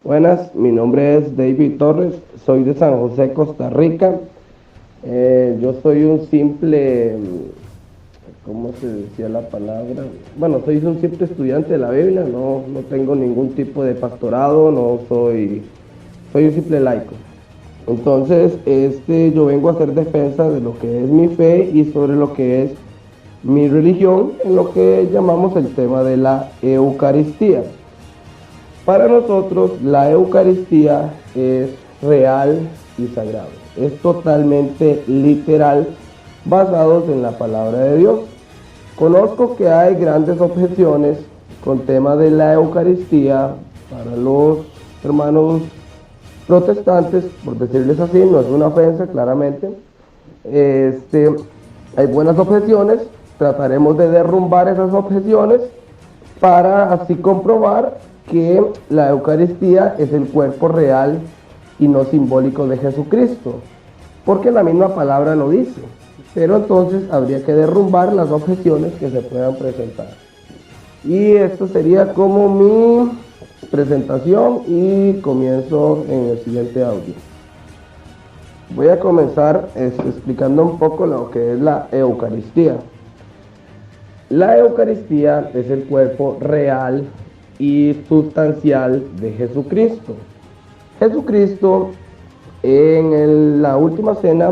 Buenas, mi nombre es David Torres, soy de San José, Costa Rica. Yo soy un simple, ¿cómo se decía la palabra? Bueno, soy un simple estudiante de la Biblia, no tengo ningún tipo de pastorado, soy un simple laico. Entonces, yo vengo a hacer defensa de lo que es mi fe y sobre lo que es mi religión, en lo que llamamos el tema de la Eucaristía. Para nosotros la Eucaristía es real y sagrado. Es totalmente literal, basados en la palabra de Dios. Conozco que hay grandes objeciones con tema de la Eucaristía para los hermanos protestantes, por decirles así, no es una ofensa, claramente. Hay buenas objeciones, trataremos de derrumbar esas objeciones para así comprobar que la Eucaristía es el cuerpo real y no simbólico de Jesucristo, porque la misma palabra lo dice. Pero entonces habría que derrumbar las objeciones que se puedan presentar. Y esto sería como mi presentación y comienzo en el siguiente audio. Voy a comenzar explicando un poco lo que es la Eucaristía. La Eucaristía es el cuerpo real y sustancial de Jesucristo. Jesucristo la última cena,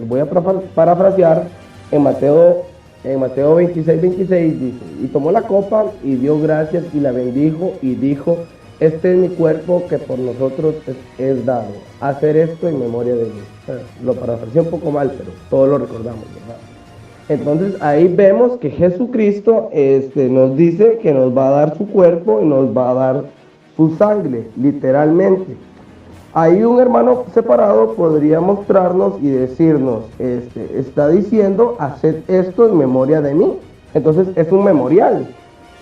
voy a parafrasear, en Mateo 26:26 dice, y tomó la copa y dio gracias y la bendijo y dijo, este es mi cuerpo que por nosotros es dado, hacer esto en memoria de mí. Lo parafraseé un poco mal, pero todos lo recordamos, ¿verdad? Entonces ahí vemos que Jesucristo nos dice que nos va a dar su cuerpo y nos va a dar su sangre, literalmente. Ahí un hermano separado podría mostrarnos y decirnos, está diciendo, haced esto en memoria de mí. Entonces es un memorial.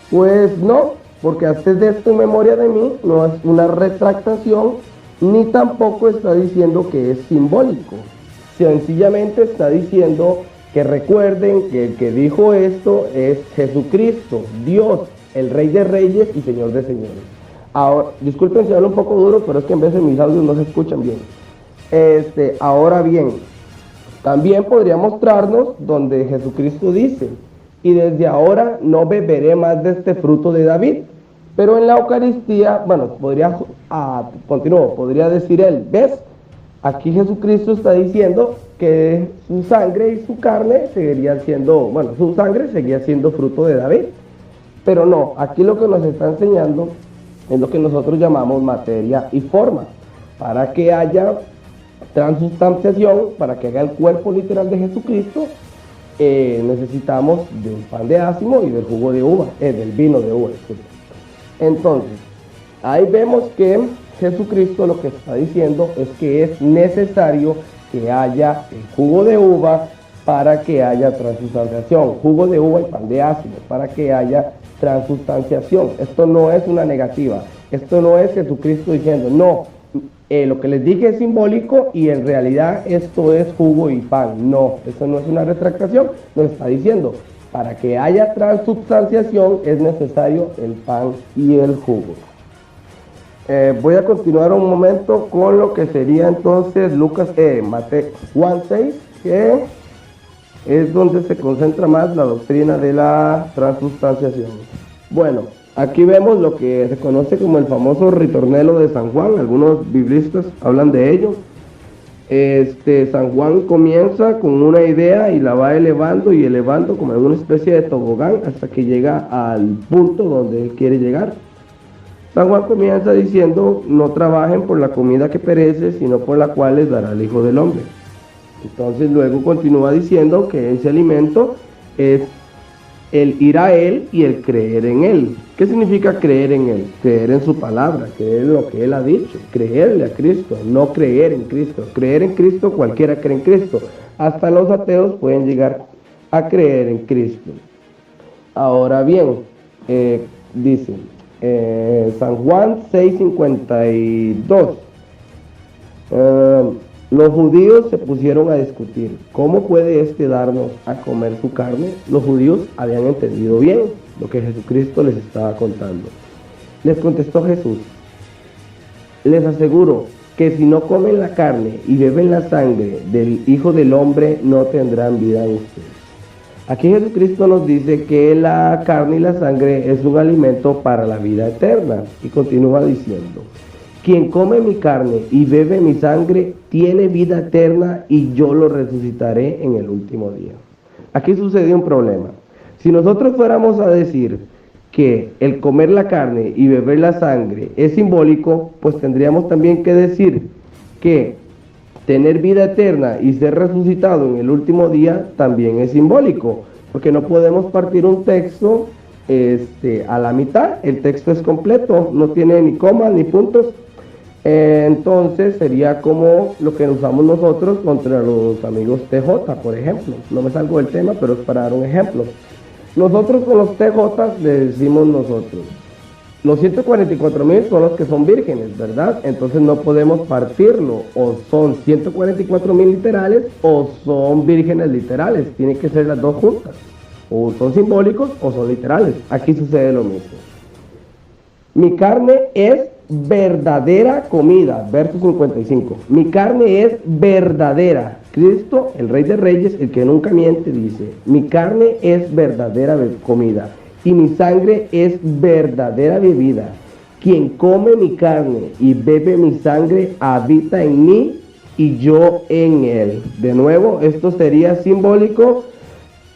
Pues no, porque haced esto en memoria de mí no es una retractación, ni tampoco está diciendo que es simbólico. Sencillamente está diciendo que recuerden que el que dijo esto es Jesucristo, Dios, el Rey de Reyes y Señor de Señores. Ahora, disculpen si hablo un poco duro, pero es que en veces mis audios no se escuchan bien. Ahora bien, también podría mostrarnos donde Jesucristo dice, y desde ahora no beberé más de este fruto de David. Pero en la Eucaristía, bueno, podría decir él, ¿ves? Aquí Jesucristo está diciendo que su sangre y su carne seguirían siendo, bueno, su sangre seguía siendo fruto de David. Pero no, aquí lo que nos está enseñando es lo que nosotros llamamos materia y forma. Para que haya transustanciación, para que haga el cuerpo literal de Jesucristo, necesitamos del pan de ácimo y del jugo de uva, del vino de uva, disculpe. Entonces, ahí vemos que Jesucristo lo que está diciendo es que es necesario que haya el jugo de uva para que haya transustanciación, jugo de uva y pan de ácido, para que haya transustanciación. Esto no es una negativa, esto no es Jesucristo diciendo, no, lo que les dije es simbólico y en realidad esto es jugo y pan. No, eso no es una retractación, nos está diciendo, para que haya transubstanciación es necesario el pan y el jugo. Voy a continuar un momento con lo que sería entonces Juan 6, que es donde se concentra más la doctrina de la transubstanciación. Bueno, aquí vemos lo que se conoce como el famoso ritornelo de San Juan, algunos biblistas hablan de ello. San Juan comienza con una idea y la va elevando y elevando como en una especie de tobogán hasta que llega al punto donde él quiere llegar. San Juan comienza diciendo, no trabajen por la comida que perece, sino por la cual les dará el Hijo del Hombre. Entonces luego continúa diciendo que ese alimento es el ir a Él y el creer en Él. ¿Qué significa creer en Él? Creer en su palabra, creer en lo que Él ha dicho, creerle a Cristo, no creer en Cristo. Creer en Cristo, cualquiera cree en Cristo. Hasta los ateos pueden llegar a creer en Cristo. Ahora bien, dice San Juan 6:52. Los judíos se pusieron a discutir, ¿cómo puede darnos a comer su carne? Los judíos habían entendido bien lo que Jesucristo les estaba contando. Les contestó Jesús, Les aseguro que si no comen la carne y beben la sangre del Hijo del Hombre, no tendrán vida en ustedes. Aquí Jesucristo nos dice que la carne y la sangre es un alimento para la vida eterna. Y continúa diciendo, quien come mi carne y bebe mi sangre tiene vida eterna y yo lo resucitaré en el último día. Aquí sucedió un problema. Si nosotros fuéramos a decir que el comer la carne y beber la sangre es simbólico, pues tendríamos también que decir que tener vida eterna y ser resucitado en el último día también es simbólico, porque no podemos partir un texto a la mitad. El texto es completo, no tiene ni comas ni puntos. Entonces sería como lo que usamos nosotros contra los amigos TJ, por ejemplo. No me salgo del tema, pero es para dar un ejemplo. Nosotros con los TJ le decimos nosotros, los 144,000 son los que son vírgenes, ¿verdad? Entonces no podemos partirlo, o son 144,000 literales o son vírgenes literales, tienen que ser las dos juntas, o son simbólicos o son literales. Aquí sucede lo mismo. Mi carne es verdadera comida, verso 55. Mi carne es verdadera. Cristo, el Rey de Reyes, el que nunca miente, dice, mi carne es verdadera comida y mi sangre es verdadera bebida. Quien come mi carne y bebe mi sangre habita en mí y yo en él. De nuevo, esto sería simbólico.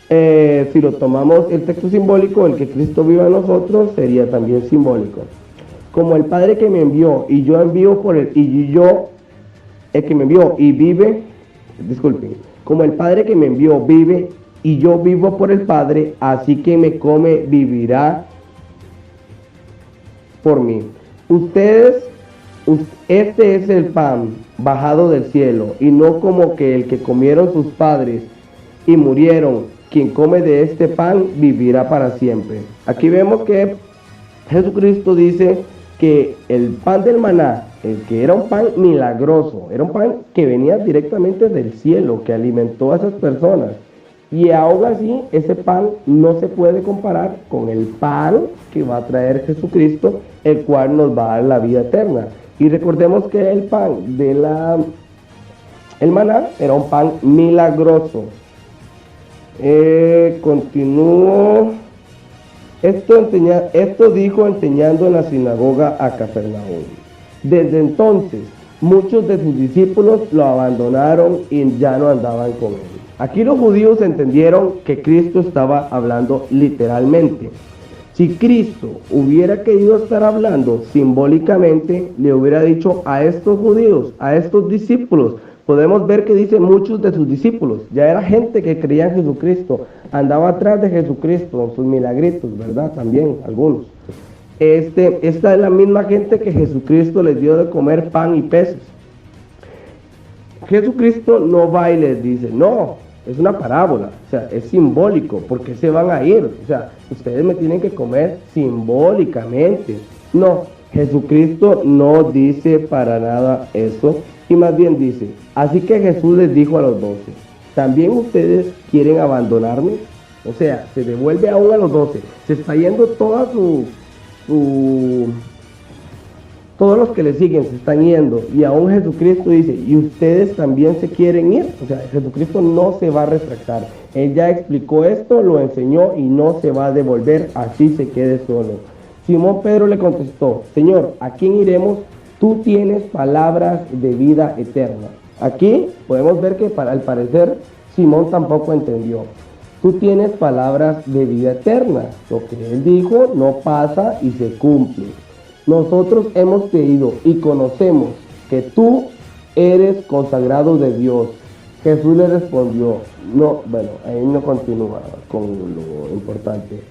Si lo tomamos el texto simbólico, el que Cristo viva en nosotros, sería también simbólico. Como el Padre que me envió y yo envío por él, y yo, el que me envió y vive, disculpen, como el Padre que me envió vive y yo vivo por el Padre, así que me come, vivirá por mí. Este es el pan bajado del cielo, y no como que el que comieron sus padres y murieron. Quien come de este pan vivirá para siempre. Aquí vemos que Jesucristo dice que el pan del maná, el que era un pan milagroso, era un pan que venía directamente del cielo, que alimentó a esas personas. Y aún así, ese pan no se puede comparar con el pan que va a traer Jesucristo, el cual nos va a dar la vida eterna. Y recordemos que el pan el maná era un pan milagroso. Continúo. Esto dijo enseñando en la sinagoga a Capernaum. Desde entonces, muchos de sus discípulos lo abandonaron y ya no andaban con él. Aquí los judíos entendieron que Cristo estaba hablando literalmente. Si Cristo hubiera querido estar hablando simbólicamente, le hubiera dicho a estos judíos, a estos discípulos. Podemos ver que dice muchos de sus discípulos. Ya era gente que creía en Jesucristo, andaba atrás de Jesucristo en sus milagritos, ¿verdad? También algunos. Esta es la misma gente que Jesucristo les dio de comer pan y peces. Jesucristo no va y les dice, no, es una parábola, o sea, es simbólico, porque se van a ir, o sea, ustedes me tienen que comer simbólicamente. No, Jesucristo no dice para nada eso, y más bien dice, así que Jesús les dijo a los 12, ¿también ustedes quieren abandonarme? O sea, se devuelve aún a los 12, se está yendo todos los que le siguen se están yendo, y aún Jesucristo dice, ¿y ustedes también se quieren ir? O sea, Jesucristo no se va a retractar. Él ya explicó esto, lo enseñó y no se va a devolver, así se quede solo. Simón Pedro le contestó, Señor, ¿a quién iremos? Tú tienes palabras de vida eterna. Aquí podemos ver que al parecer Simón tampoco entendió. Tú tienes palabras de vida eterna. Lo que él dijo no pasa y se cumple. Nosotros hemos creído y conocemos que tú eres consagrado de Dios. Jesús le respondió, no, bueno, ahí no continúa con lo importante.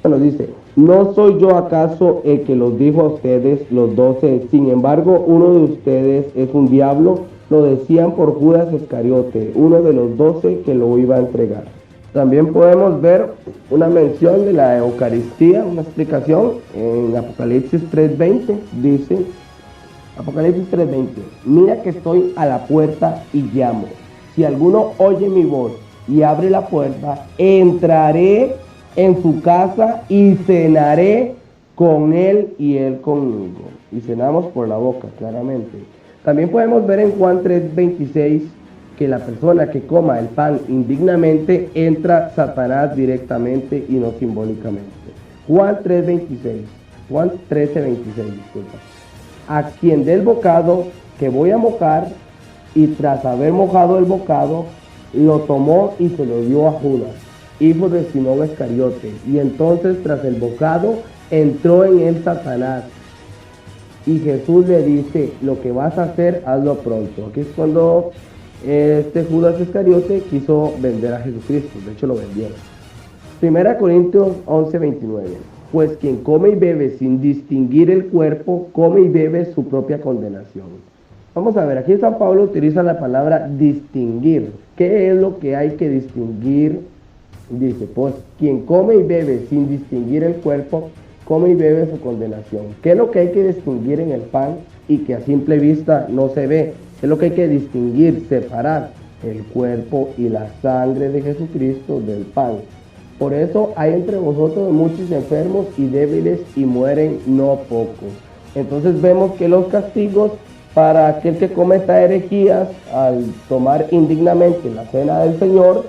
Bueno, dice, ¿no soy yo acaso el que los dijo a ustedes, los 12? Sin embargo, uno de ustedes es un diablo. Lo decían por Judas Iscariote, uno de los 12 que lo iba a entregar. También podemos ver una mención de la Eucaristía, una explicación en Apocalipsis 3:20. Dice, Apocalipsis 3:20, mira que estoy a la puerta y llamo. Si alguno oye mi voz y abre la puerta, entraré en su casa y cenaré con él y él conmigo. Y cenamos por la boca, claramente. También podemos ver en Juan 3:26 que la persona que coma el pan indignamente entra Satanás directamente y no simbólicamente. Juan 3:26, Juan 13:26, disculpa. A quien del bocado que voy a mojar, y tras haber mojado el bocado, lo tomó y se lo dio a Judas, hijo de Simón Iscariote. Y entonces tras el bocado entró en él Satanás. Y Jesús le dice, lo que vas a hacer, hazlo pronto. Aquí es cuando Judas Iscariote quiso vender a Jesucristo. De hecho lo vendieron. 1 Corintios 11:29. Pues quien come y bebe sin distinguir el cuerpo, come y bebe su propia condenación. Vamos a ver, aquí San Pablo utiliza la palabra distinguir. ¿Qué es lo que hay que distinguir? Dice, pues quien come y bebe sin distinguir el cuerpo, come y bebe su condenación. ¿Qué es lo que hay que distinguir en el pan y que a simple vista no se ve? ¿Qué es lo que hay que distinguir, separar? El cuerpo y la sangre de Jesucristo del pan. Por eso hay entre vosotros muchos enfermos y débiles y mueren no pocos. Entonces vemos que los castigos para aquel que cometa herejías al tomar indignamente la cena del Señor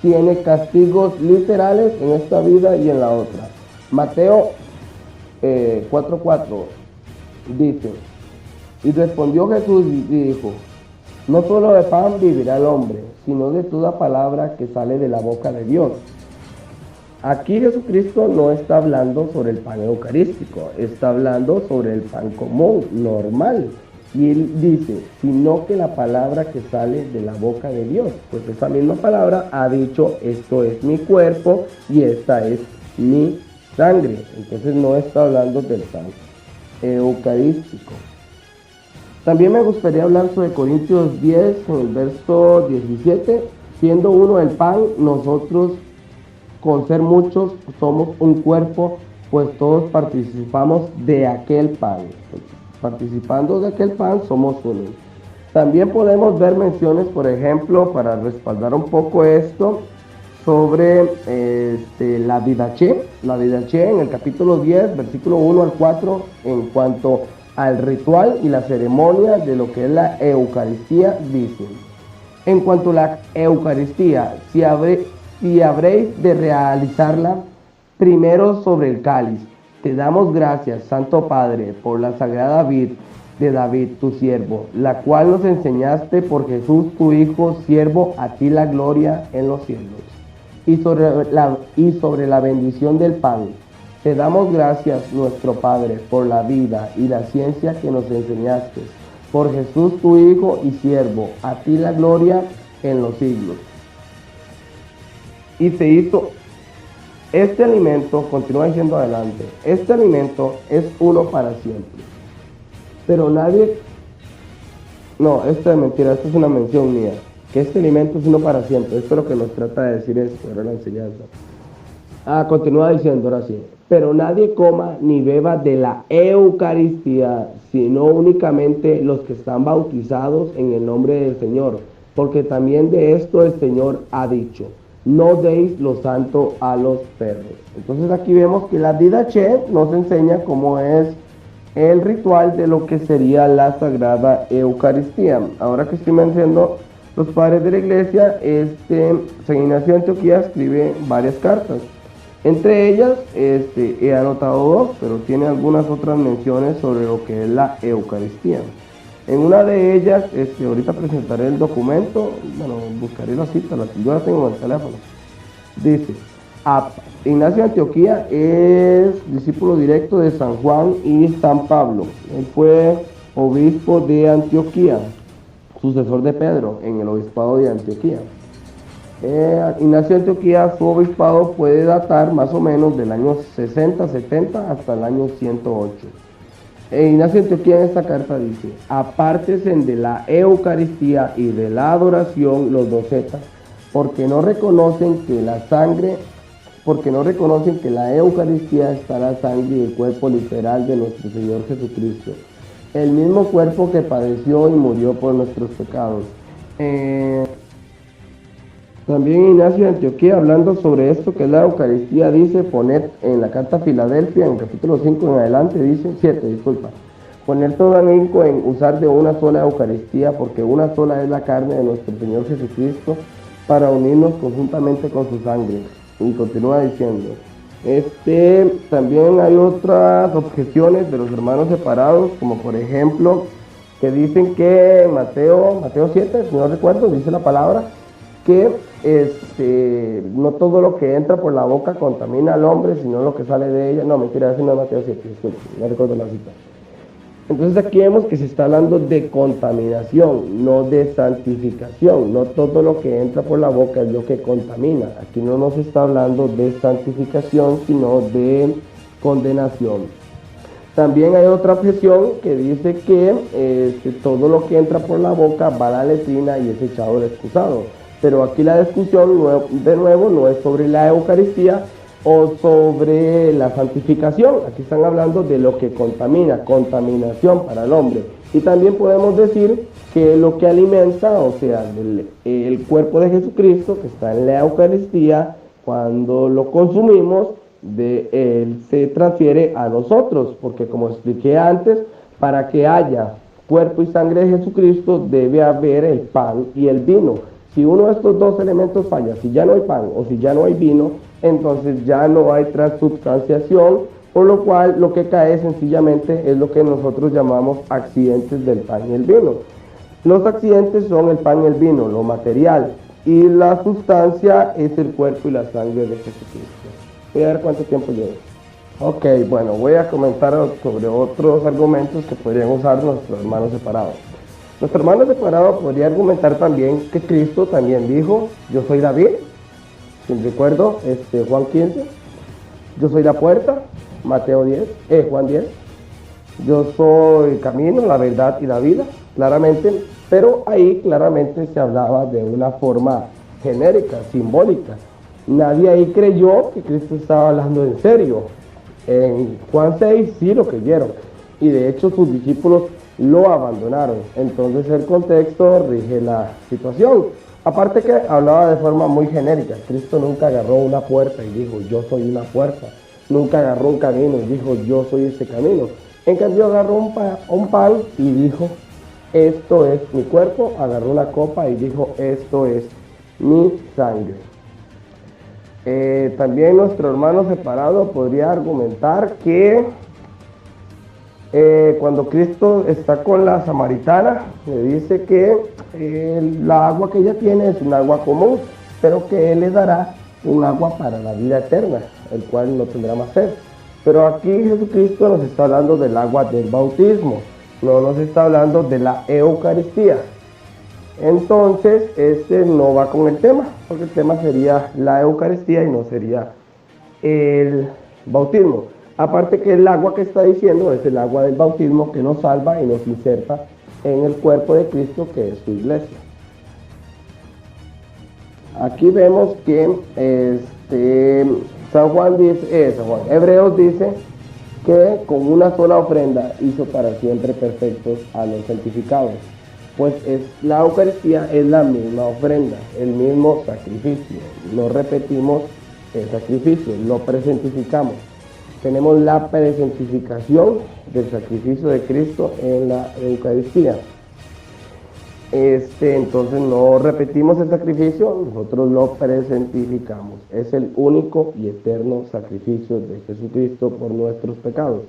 tiene castigos literales en esta vida y en la otra. Mateo 4:4 dice, y respondió Jesús y dijo, no solo de pan vivirá el hombre, sino de toda palabra que sale de la boca de Dios. Aquí Jesucristo no está hablando sobre el pan eucarístico, está hablando sobre el pan común, normal. Y él dice, sino que la palabra que sale de la boca de Dios. Pues esa misma palabra ha dicho, esto es mi cuerpo y esta es mi sangre. Entonces no está hablando del pan eucarístico. También me gustaría hablar sobre Corintios 10, en el verso 17. Siendo uno el pan, nosotros con ser muchos somos un cuerpo, pues todos participamos de aquel pan. Participando de aquel pan somos uno. También podemos ver menciones, por ejemplo, para respaldar un poco esto, sobre la Didaché. La Didaché en el capítulo 10, versículo 1 al 4, en cuanto al ritual y la ceremonia de lo que es la Eucaristía, dice: en cuanto a la Eucaristía, si habréis de realizarla, primero sobre el cáliz. Te damos gracias, Santo Padre, por la sagrada vid de David, tu siervo, la cual nos enseñaste por Jesús, tu Hijo, siervo, a ti la gloria en los cielos. Y sobre la bendición del pan, te damos gracias, nuestro Padre, por la vida y la ciencia que nos enseñaste, por Jesús, tu Hijo y siervo, a ti la gloria en los siglos. Y se hizo. Este alimento, continúa diciendo adelante, este alimento es uno para siempre. Pero nadie, no, esta es mentira, esta es una mención mía, que este alimento es uno para siempre. Esto es lo que nos trata de decir esto, era la enseñanza. Continúa diciendo ahora sí, pero nadie coma ni beba de la Eucaristía, sino únicamente los que están bautizados en el nombre del Señor, porque también de esto el Señor ha dicho: no deis lo santo a los perros. Entonces aquí vemos que la Didaché nos enseña cómo es el ritual de lo que sería la Sagrada Eucaristía. Ahora que estoy mencionando los padres de la iglesia, San Ignacio de Antioquía escribe varias cartas. Entre ellas he anotado dos, pero tiene algunas otras menciones sobre lo que es la Eucaristía. En una de ellas, ahorita presentaré el documento, bueno, buscaré la cita, yo la tengo en el teléfono. Dice, Ignacio de Antioquía es discípulo directo de San Juan y San Pablo. Él fue obispo de Antioquía, sucesor de Pedro en el obispado de Antioquía. Ignacio de Antioquía, su obispado puede datar más o menos del año 60-70 hasta el año 108. Ignacio de Antioquía en esta carta dice: apártense de la Eucaristía y de la adoración los docetas, porque no reconocen que la Eucaristía está la sangre y el cuerpo literal de nuestro Señor Jesucristo, el mismo cuerpo que padeció y murió por nuestros pecados. También Ignacio de Antioquía, hablando sobre esto que es la Eucaristía, dice, poner en la carta a Filadelfia, en capítulo 5 en adelante, dice, 7, disculpa, poner todo ahínco en usar de una sola Eucaristía, porque una sola es la carne de nuestro Señor Jesucristo, para unirnos conjuntamente con su sangre. Y continúa diciendo, también hay otras objeciones de los hermanos separados, como por ejemplo, que dicen que en Mateo 7, si no recuerdo, dice la palabra, que no todo lo que entra por la boca contamina al hombre, sino lo que sale de ella. No, mentira, eso no es Mateo 7, disculpe, no recuerdo la cita. Entonces aquí vemos que se está hablando de contaminación, no de santificación. No todo lo que entra por la boca es lo que contamina. Aquí no nos está hablando de santificación, sino de condenación. También hay otra objeción que dice que todo lo que entra por la boca va a la letrina y es echado al excusado. Pero aquí la discusión, de nuevo, no es sobre la Eucaristía o sobre la santificación. Aquí están hablando de lo que contamina, contaminación para el hombre. Y también podemos decir que lo que alimenta, o sea, el cuerpo de Jesucristo, que está en la Eucaristía, cuando lo consumimos, de él se transfiere a nosotros, porque como expliqué antes, para que haya cuerpo y sangre de Jesucristo debe haber el pan y el vino. Si uno de estos dos elementos falla, si ya no hay pan o si ya no hay vino, entonces ya no hay transubstanciación, por lo cual lo que cae sencillamente es lo que nosotros llamamos accidentes del pan y el vino. Los accidentes son el pan y el vino, lo material, y la sustancia es el cuerpo y la sangre de Jesucristo. Voy a ver cuánto tiempo llevo. Ok, bueno, voy a comentar sobre otros argumentos que podrían usar nuestros hermanos separados. Nuestro hermano separado podría argumentar también que Cristo también dijo, yo soy David, si recuerdo, Juan 15, yo soy la puerta, Juan 10, yo soy el camino, la verdad y la vida, claramente, pero ahí claramente se hablaba de una forma genérica, simbólica. Nadie ahí creyó que Cristo estaba hablando en serio. En Juan 6 sí lo creyeron, y de hecho sus discípulos lo abandonaron. Entonces el contexto rige la situación. Aparte que hablaba de forma muy genérica. Cristo nunca agarró una puerta y dijo, yo soy una puerta. Nunca agarró un camino y dijo, yo soy ese camino. En cambio agarró un pan y dijo, esto es mi cuerpo. Agarró una copa y dijo, esto es mi sangre. También nuestro hermano separado podría argumentar que cuando Cristo está con la samaritana, le dice que la agua que ella tiene es un agua común, pero que Él le dará un agua para la vida eterna, el cual no tendrá más sed. Pero aquí Jesucristo nos está hablando del agua del bautismo, no nos está hablando de la Eucaristía. Entonces, no va con el tema, porque el tema sería la Eucaristía y no sería el bautismo. Aparte que el agua que está diciendo es el agua del bautismo que nos salva y nos inserta en el cuerpo de Cristo, que es su iglesia. Aquí vemos que Hebreos dice que con una sola ofrenda hizo para siempre perfectos a los santificados. Pues la Eucaristía es la misma ofrenda, el mismo sacrificio. No repetimos el sacrificio, lo presentificamos. Tenemos la presentificación del sacrificio de Cristo en la Eucaristía. Entonces no repetimos el sacrificio, nosotros lo presentificamos. Es el único y eterno sacrificio de Jesucristo por nuestros pecados.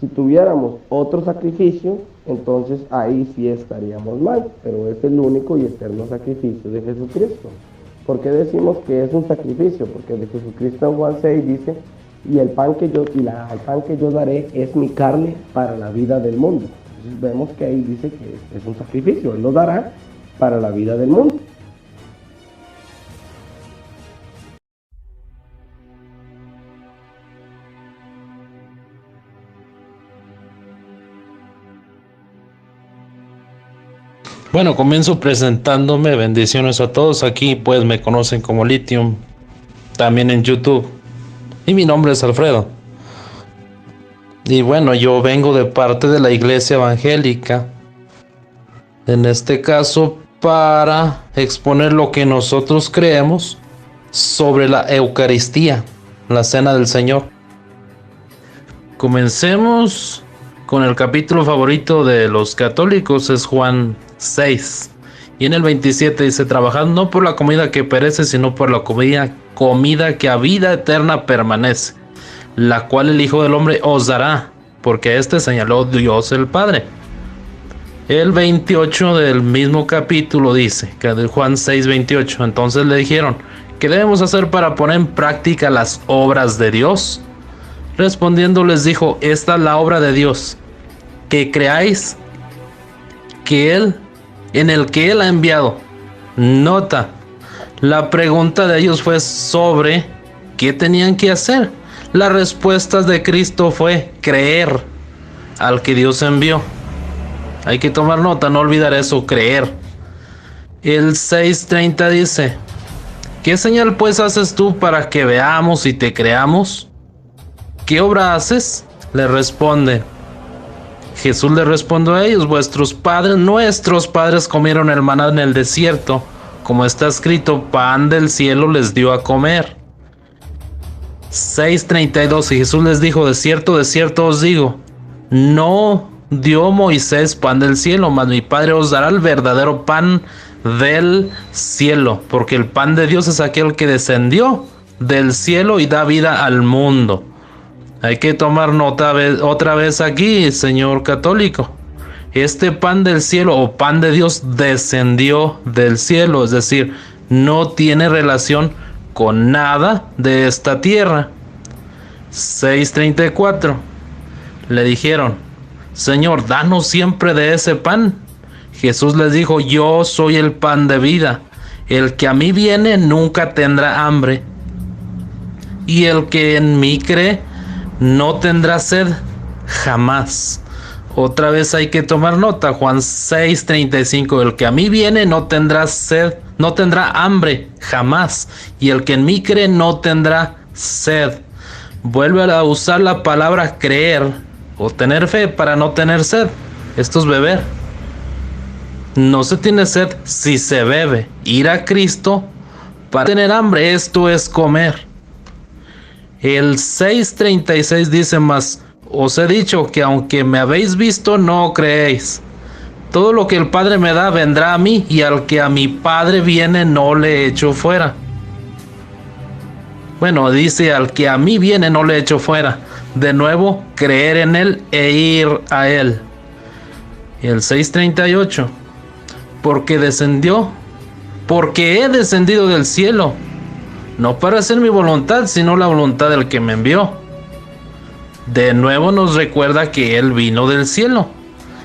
Si tuviéramos otro sacrificio, entonces ahí sí estaríamos mal, pero es el único y eterno sacrificio de Jesucristo. ¿Por qué decimos que es un sacrificio? Porque de Jesucristo en Juan 6 dice, y el pan que yo daré es mi carne para la vida del mundo. Entonces vemos que ahí dice que es un sacrificio, Él lo dará para la vida del mundo. Bueno, comienzo presentándome. Bendiciones a todos. Aquí pues me conocen como Lithium, también en YouTube. Y mi nombre es Alfredo. Y bueno, yo vengo de parte de la iglesia evangélica. En este caso, para exponer lo que nosotros creemos sobre la Eucaristía, la Cena del Señor. Comencemos con el capítulo favorito de los católicos, es Juan 6. Y en el 27 dice: trabajad no por la comida que perece, sino por la comida que a vida eterna permanece, la cual el Hijo del Hombre os dará, porque a este señaló Dios el Padre. El 28 del mismo capítulo dice, que de Juan 6:28, entonces le dijeron: ¿qué debemos hacer para poner en práctica las obras de Dios? Respondiendo les dijo: esta es la obra de Dios, que creáis que en el que Él ha enviado. Nota, la pregunta de ellos fue sobre qué tenían que hacer. La respuesta de Cristo fue creer al que Dios envió. Hay que tomar nota, no olvidar eso, creer. El 6:30 dice: ¿qué señal pues haces tú para que veamos y te creamos? ¿Qué obra haces? Le responde. Jesús le respondió a ellos: nuestros padres comieron el maná en el desierto, como está escrito, pan del cielo les dio a comer. 6:32, y Jesús les dijo: de cierto os digo, no dio Moisés pan del cielo, mas mi Padre os dará el verdadero pan del cielo, porque el pan de Dios es aquel que descendió del cielo y da vida al mundo. Hay que tomar nota otra vez aquí, señor católico. Este pan del cielo o pan de Dios descendió del cielo, es decir, no tiene relación con nada de esta tierra. 6:34. Le dijeron: Señor, danos siempre de ese pan. Jesús les dijo: yo soy el pan de vida. El que a mí viene nunca tendrá hambre, y el que en mí cree no tendrá sed jamás. Otra vez hay que tomar nota. Juan 6:35. El que a mí viene no tendrá sed, no tendrá hambre jamás, y el que en mí cree no tendrá sed. Vuelve a usar la palabra creer o tener fe para no tener sed. Esto es beber. No se tiene sed si se bebe. Ir a Cristo para tener hambre, esto es comer. El 6:36 dice: mas os he dicho que aunque me habéis visto, no creéis. Todo lo que el Padre me da vendrá a mí, y al que a mi Padre viene no le echo fuera. Bueno, dice: al que a mí viene no le echo fuera. De nuevo, creer en Él e ir a Él. Y el 6:38. Porque he descendido del cielo, no para hacer mi voluntad, sino la voluntad del que me envió. De nuevo nos recuerda que Él vino del cielo.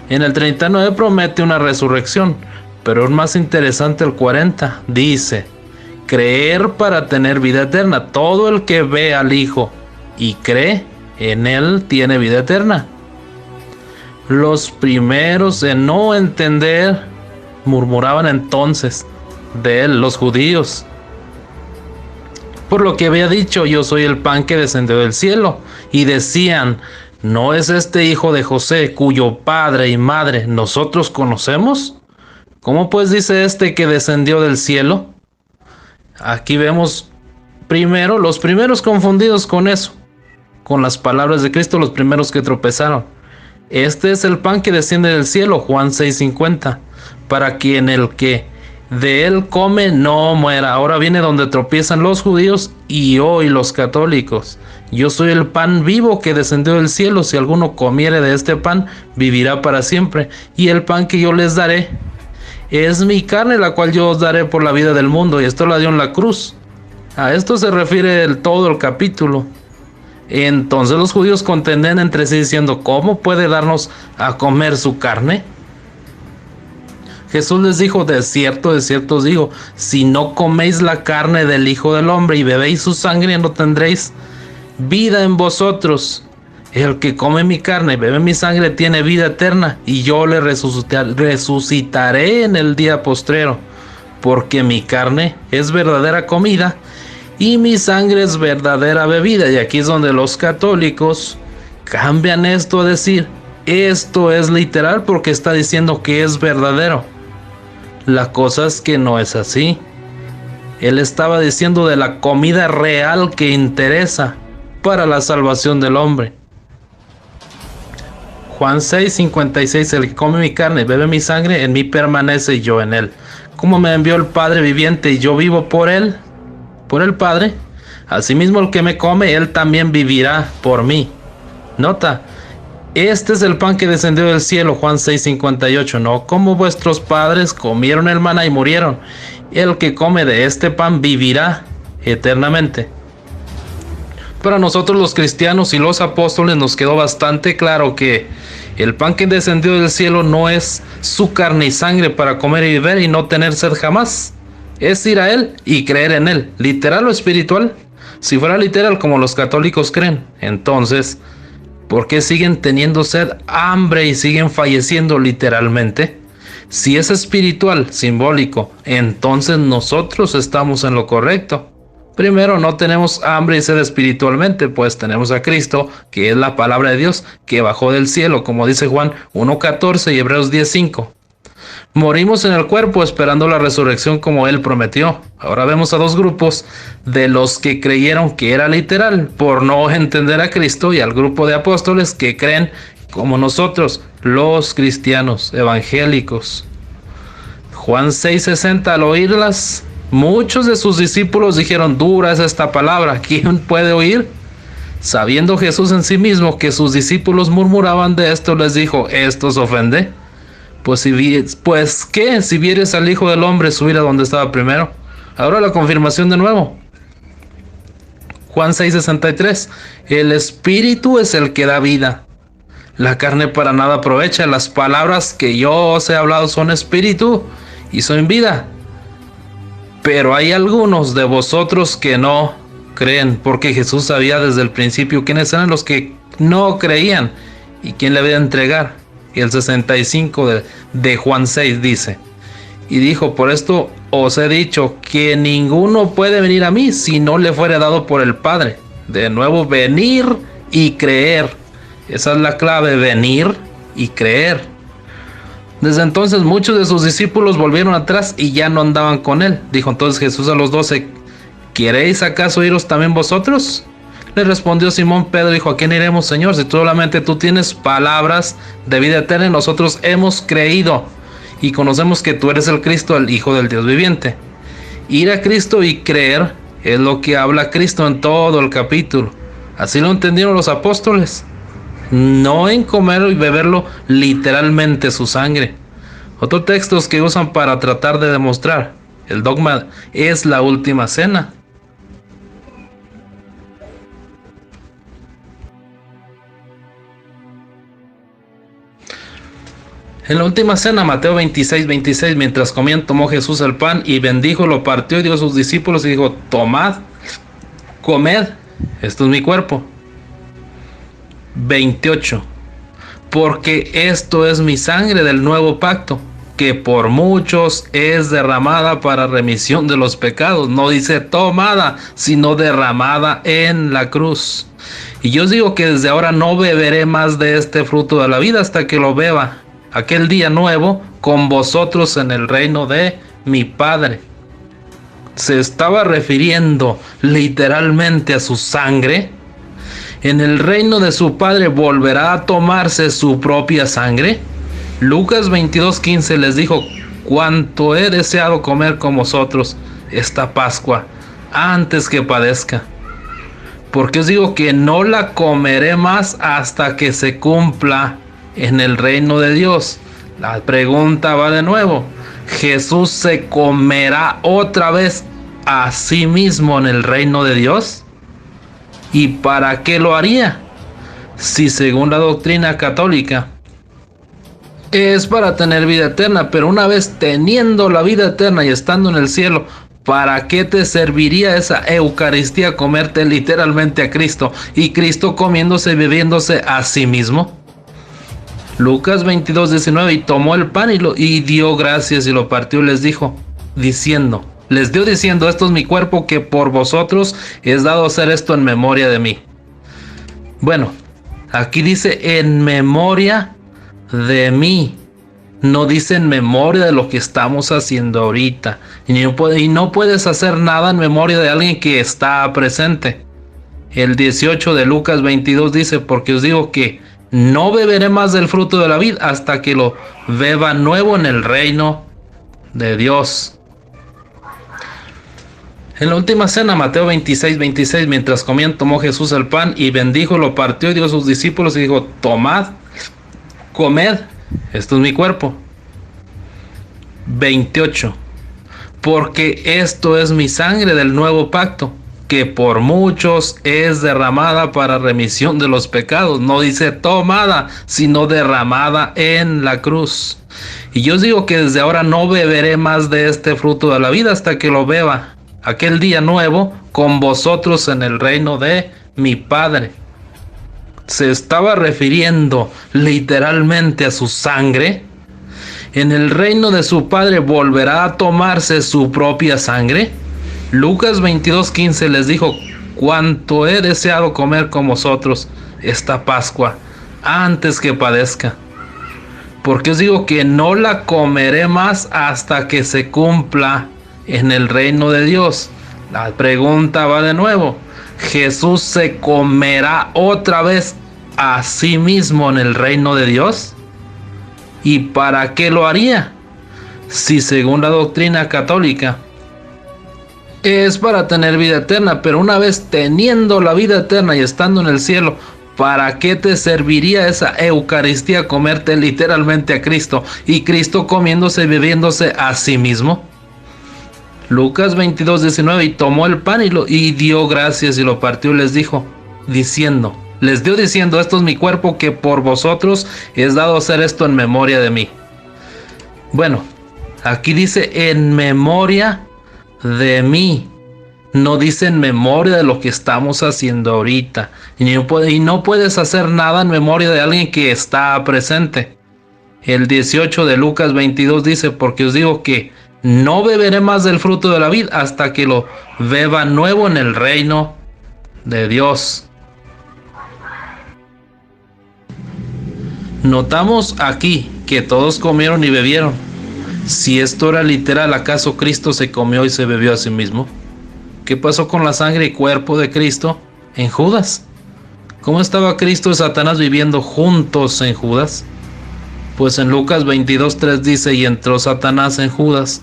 En el 39 promete una resurrección, pero es más interesante el 40. Dice: creer para tener vida eterna. Todo el que ve al Hijo y cree en Él tiene vida eterna. Los primeros en no entender murmuraban entonces de Él, los judíos, por lo que había dicho: yo soy el pan que descendió del cielo. Y decían: ¿no es este hijo de José, cuyo padre y madre nosotros conocemos? ¿Cómo pues dice este que descendió del cielo? Aquí vemos primero los primeros confundidos con eso, con las palabras de Cristo, los primeros que tropezaron. Este es el pan que desciende del cielo, Juan 6:50, para quien el que de él come no muera. Ahora viene donde tropiezan los judíos y hoy los católicos. Yo soy el pan vivo que descendió del cielo. Si alguno comiere de este pan, vivirá para siempre. Y el pan que yo les daré es mi carne, la cual yo os daré por la vida del mundo. Y esto la dio en la cruz. A esto se refiere todo el capítulo. Entonces los judíos contendían entre sí diciendo: ¿cómo puede darnos a comer su carne? Jesús les dijo: de cierto os digo, si no coméis la carne del Hijo del Hombre y bebéis su sangre, no tendréis vida en vosotros. El que come mi carne y bebe mi sangre tiene vida eterna, y yo le resucitaré en el día postrero, porque mi carne es verdadera comida y mi sangre es verdadera bebida. Y aquí es donde los católicos cambian esto a decir: esto es literal, porque está diciendo que es verdadero. La cosa es que no es así. Él estaba diciendo de la comida real que interesa para la salvación del hombre. Juan 6:56, el que come mi carne y bebe mi sangre, en mí permanece y yo en él. Como me envió el Padre viviente y yo vivo por él, por el Padre, asimismo el que me come, él también vivirá por mí. Nota, este es el pan que descendió del cielo, Juan 6:58, no como vuestros padres comieron el maná y murieron. El que come de este pan vivirá eternamente. Para nosotros los cristianos y los apóstoles nos quedó bastante claro que el pan que descendió del cielo no es su carne y sangre para comer y beber y no tener sed jamás. Es ir a él y creer en él, literal o espiritual. Si fuera literal como los católicos creen, entonces, ¿por qué siguen teniendo sed, hambre y siguen falleciendo literalmente? Si es espiritual, simbólico, entonces nosotros estamos en lo correcto. Primero, no tenemos hambre y sed espiritualmente, pues tenemos a Cristo, que es la palabra de Dios, que bajó del cielo, como dice Juan 1:14 y Hebreos 10:5. Morimos en el cuerpo esperando la resurrección como Él prometió. Ahora vemos a dos grupos de los que creyeron que era literal por no entender a Cristo y al grupo de apóstoles que creen como nosotros, los cristianos evangélicos. Juan 6:60, al oírlas, muchos de sus discípulos dijeron, dura es esta palabra, ¿quién puede oír? Sabiendo Jesús en sí mismo que sus discípulos murmuraban de esto, les dijo, ¿esto os ofende? Pues ¿qué? Si vieres al Hijo del Hombre subir a donde estaba primero. Ahora la confirmación de nuevo. Juan 6:63, el Espíritu es el que da vida. La carne para nada aprovecha. Las palabras que yo os he hablado son espíritu y son vida. Pero hay algunos de vosotros que no creen, porque Jesús sabía desde el principio quiénes eran los que no creían y quién le había de entregar. Y el 65 de Juan 6 dice, y dijo, por esto os he dicho que ninguno puede venir a mí si no le fuere dado por el Padre. De nuevo, venir y creer. Esa es la clave, venir y creer. Desde entonces muchos de sus discípulos volvieron atrás y ya no andaban con él. Dijo entonces Jesús a los 12, ¿queréis acaso iros también vosotros? Le respondió Simón Pedro, dijo, ¿a quién iremos, Señor? Si solamente tú tienes palabras de vida eterna, nosotros hemos creído y conocemos que tú eres el Cristo, el Hijo del Dios viviente. Ir a Cristo y creer es lo que habla Cristo en todo el capítulo. Así lo entendieron los apóstoles. No en comer y beberlo literalmente su sangre. Otros textos que usan para tratar de demostrar el dogma es la última cena. En la última cena, Mateo 26:26, mientras comían, tomó Jesús el pan y bendijo, lo partió y dio a sus discípulos y dijo, tomad, comed, esto es mi cuerpo. 28, porque esto es mi sangre del nuevo pacto, que por muchos es derramada para remisión de los pecados. No dice tomada, sino derramada en la cruz. Y yo os digo que desde ahora no beberé más de este fruto de la vida hasta que lo beba aquel día nuevo con vosotros en el reino de mi Padre. Se estaba refiriendo literalmente a su sangre. En el reino de su Padre volverá a tomarse su propia sangre. Lucas 22:15 les dijo, cuánto he deseado comer con vosotros esta Pascua antes que padezca. Porque os digo que no la comeré más hasta que se cumpla en el reino de Dios. La pregunta va de nuevo, ¿Jesús se comerá otra vez a sí mismo en el reino de Dios? ¿Y para qué lo haría? Si según la doctrina católica es para tener vida eterna, pero una vez teniendo la vida eterna y estando en el cielo, ¿para qué te serviría esa Eucaristía comerte literalmente a Cristo y Cristo comiéndose y bebiéndose a sí mismo? Lucas 22:19, y tomó el pan y dio gracias y lo partió y les dio diciendo, esto es mi cuerpo que por vosotros es dado a hacer esto en memoria de mí. Bueno, aquí dice en memoria de mí. no dice en memoria de lo que estamos haciendo ahorita. Y no puedes hacer nada en memoria de alguien que está presente. El 18 de Lucas 22 dice, porque os digo que no beberé más del fruto de la vid hasta que lo beba nuevo en el reino de Dios. En la última cena, Mateo 26, mientras comían, tomó Jesús el pan y bendijo, lo partió y dio a sus discípulos y dijo, tomad, comed, esto es mi cuerpo. 28. Porque esto es mi sangre del nuevo pacto, que por muchos es derramada para remisión de los pecados. No dice tomada, sino derramada en la cruz. Y yo os digo que desde ahora no beberé más de este fruto de la vida hasta que lo beba aquel día nuevo con vosotros en el reino de mi Padre. Se estaba refiriendo literalmente a su sangre. En el reino de su Padre volverá a tomarse su propia sangre. Lucas 22:15 les dijo, cuánto he deseado comer con vosotros esta Pascua antes que padezca. Porque os digo que no la comeré más hasta que se cumpla en el reino de Dios. La pregunta va de nuevo, ¿Jesús se comerá otra vez a sí mismo en el reino de Dios? ¿Y para qué lo haría? Si según la doctrina católica es para tener vida eterna, pero una vez teniendo la vida eterna y estando en el cielo, ¿para qué te serviría esa Eucaristía comerte literalmente a Cristo y Cristo comiéndose y bebiéndose a sí mismo? Lucas 22:19, y tomó el pan y dio gracias y lo partió y les dio diciendo, esto es mi cuerpo que por vosotros es dado hacer esto en memoria de mí. Bueno, aquí dice en memoria de mí, no dice en memoria de lo que estamos haciendo ahorita. Y no puedes hacer nada en memoria de alguien que está presente. El 18 de Lucas 22 dice, porque os digo que no beberé más del fruto de la vid hasta que lo beba nuevo en el reino de Dios. Notamos aquí que todos comieron y bebieron. Si esto era literal, ¿acaso Cristo se comió y se bebió a sí mismo? ¿Qué pasó con la sangre y cuerpo de Cristo en Judas? ¿Cómo estaba Cristo y Satanás viviendo juntos en Judas? Pues en Lucas 22:3 dice, y entró Satanás en Judas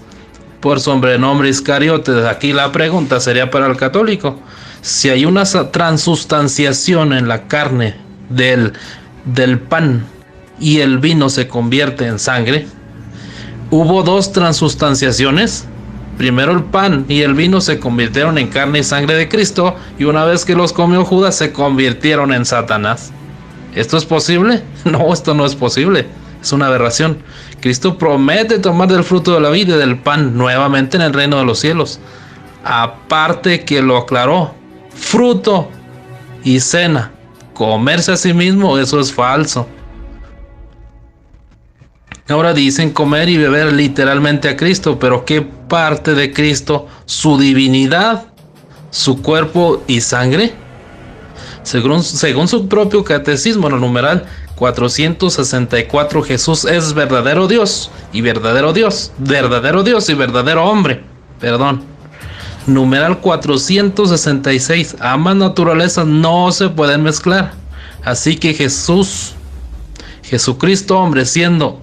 por sobrenombre Iscariote. Aquí la pregunta sería para el católico, si hay una transustanciación en la carne del pan y el vino se convierte en sangre, ¿hubo dos transustanciaciones? Primero el pan y el vino se convirtieron en carne y sangre de Cristo, y una vez que los comió Judas se convirtieron en Satanás. ¿Esto es posible? No, esto no es posible. Es una aberración. Cristo promete tomar del fruto de la vida y del pan nuevamente en el reino de los cielos. Aparte que lo aclaró, fruto y cena, comerse a sí mismo, eso es falso. Ahora dicen comer y beber literalmente a Cristo, pero ¿qué parte de Cristo? ¿Su divinidad? ¿Su cuerpo y sangre? Según su propio catecismo, en el numeral 464, Jesús es verdadero Dios y verdadero Dios, verdadero Dios y verdadero hombre. Numeral 466, ambas naturalezas no se pueden mezclar. Así que Jesucristo hombre, siendo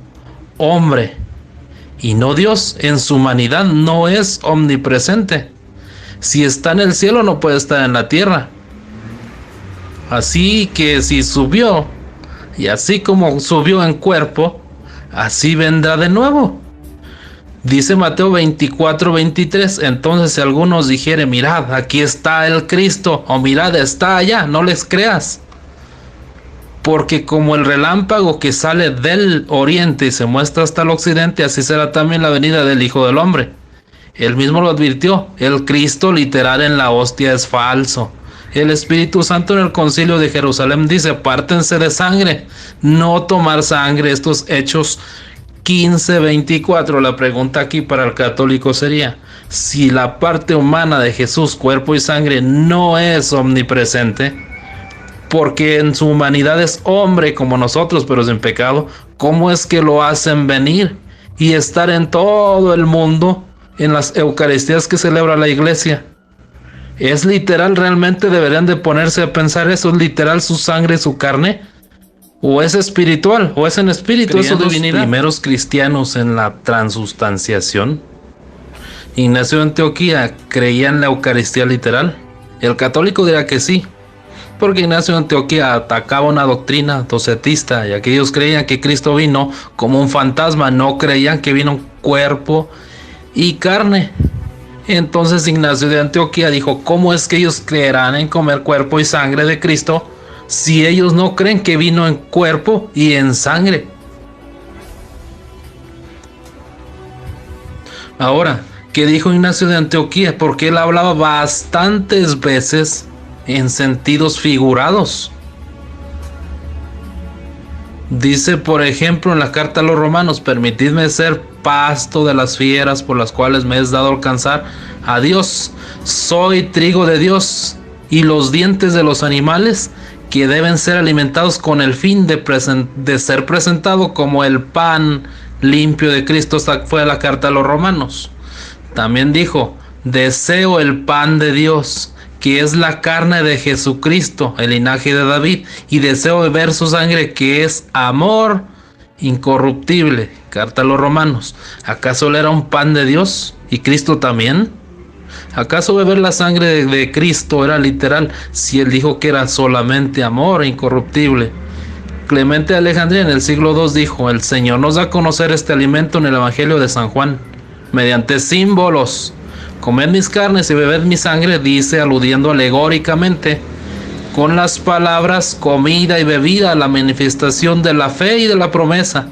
hombre y no Dios, en su humanidad no es omnipresente. Si está en el cielo no puede estar en la tierra. Así que si subió, y así como subió en cuerpo, así vendrá de nuevo. Dice Mateo 24:23, entonces si algunos dijere, mirad, aquí está el Cristo, o mirad, está allá, no les creas. Porque como el relámpago que sale del oriente y se muestra hasta el occidente, así será también la venida del Hijo del Hombre. Él mismo lo advirtió, el Cristo literal en la hostia es falso. El Espíritu Santo en el Concilio de Jerusalén dice, apártense de sangre, no tomar sangre. Estos Hechos 15:24. La pregunta aquí para el católico sería, si la parte humana de Jesús, cuerpo y sangre, no es omnipresente, porque en su humanidad es hombre como nosotros, pero sin pecado, ¿cómo es que lo hacen venir y estar en todo el mundo en las Eucaristías que celebra la iglesia? ¿Es literal? ¿Realmente deberían de ponerse a pensar eso? ¿Es literal su sangre y su carne? ¿O es espiritual? ¿O es en espíritu? ¿Eso divinidad? Los primeros cristianos en la transustanciación. Ignacio de Antioquía creía en la Eucaristía literal. El católico dirá que sí, porque Ignacio de Antioquía atacaba una doctrina docetista y aquellos creían que Cristo vino como un fantasma, no creían que vino un cuerpo y carne. Entonces Ignacio de Antioquía dijo, ¿cómo es que ellos creerán en comer cuerpo y sangre de Cristo si ellos no creen que vino en cuerpo y en sangre? Ahora, ¿qué dijo Ignacio de Antioquía? Porque él hablaba bastantes veces en sentidos figurados. Dice, por ejemplo, en la carta a los Romanos, permitidme ser pasto de las fieras por las cuales me es dado alcanzar a Dios. Soy trigo de Dios y los dientes de los animales que deben ser alimentados con el fin de ser presentado como el pan limpio de Cristo. Esta fue la carta a los Romanos. También dijo, deseo el pan de Dios, que es la carne de Jesucristo, el linaje de David, y deseo beber su sangre, que es amor incorruptible. Carta a los Romanos. ¿Acaso él era un pan de Dios y Cristo también? ¿Acaso beber la sangre de Cristo era literal si él dijo que era solamente amor incorruptible? Clemente de Alejandría en el siglo II dijo, el Señor nos da a conocer este alimento en el Evangelio de San Juan, mediante símbolos. Comed mis carnes y bebed mi sangre, dice, aludiendo alegóricamente con las palabras comida y bebida a la manifestación de la fe y de la promesa.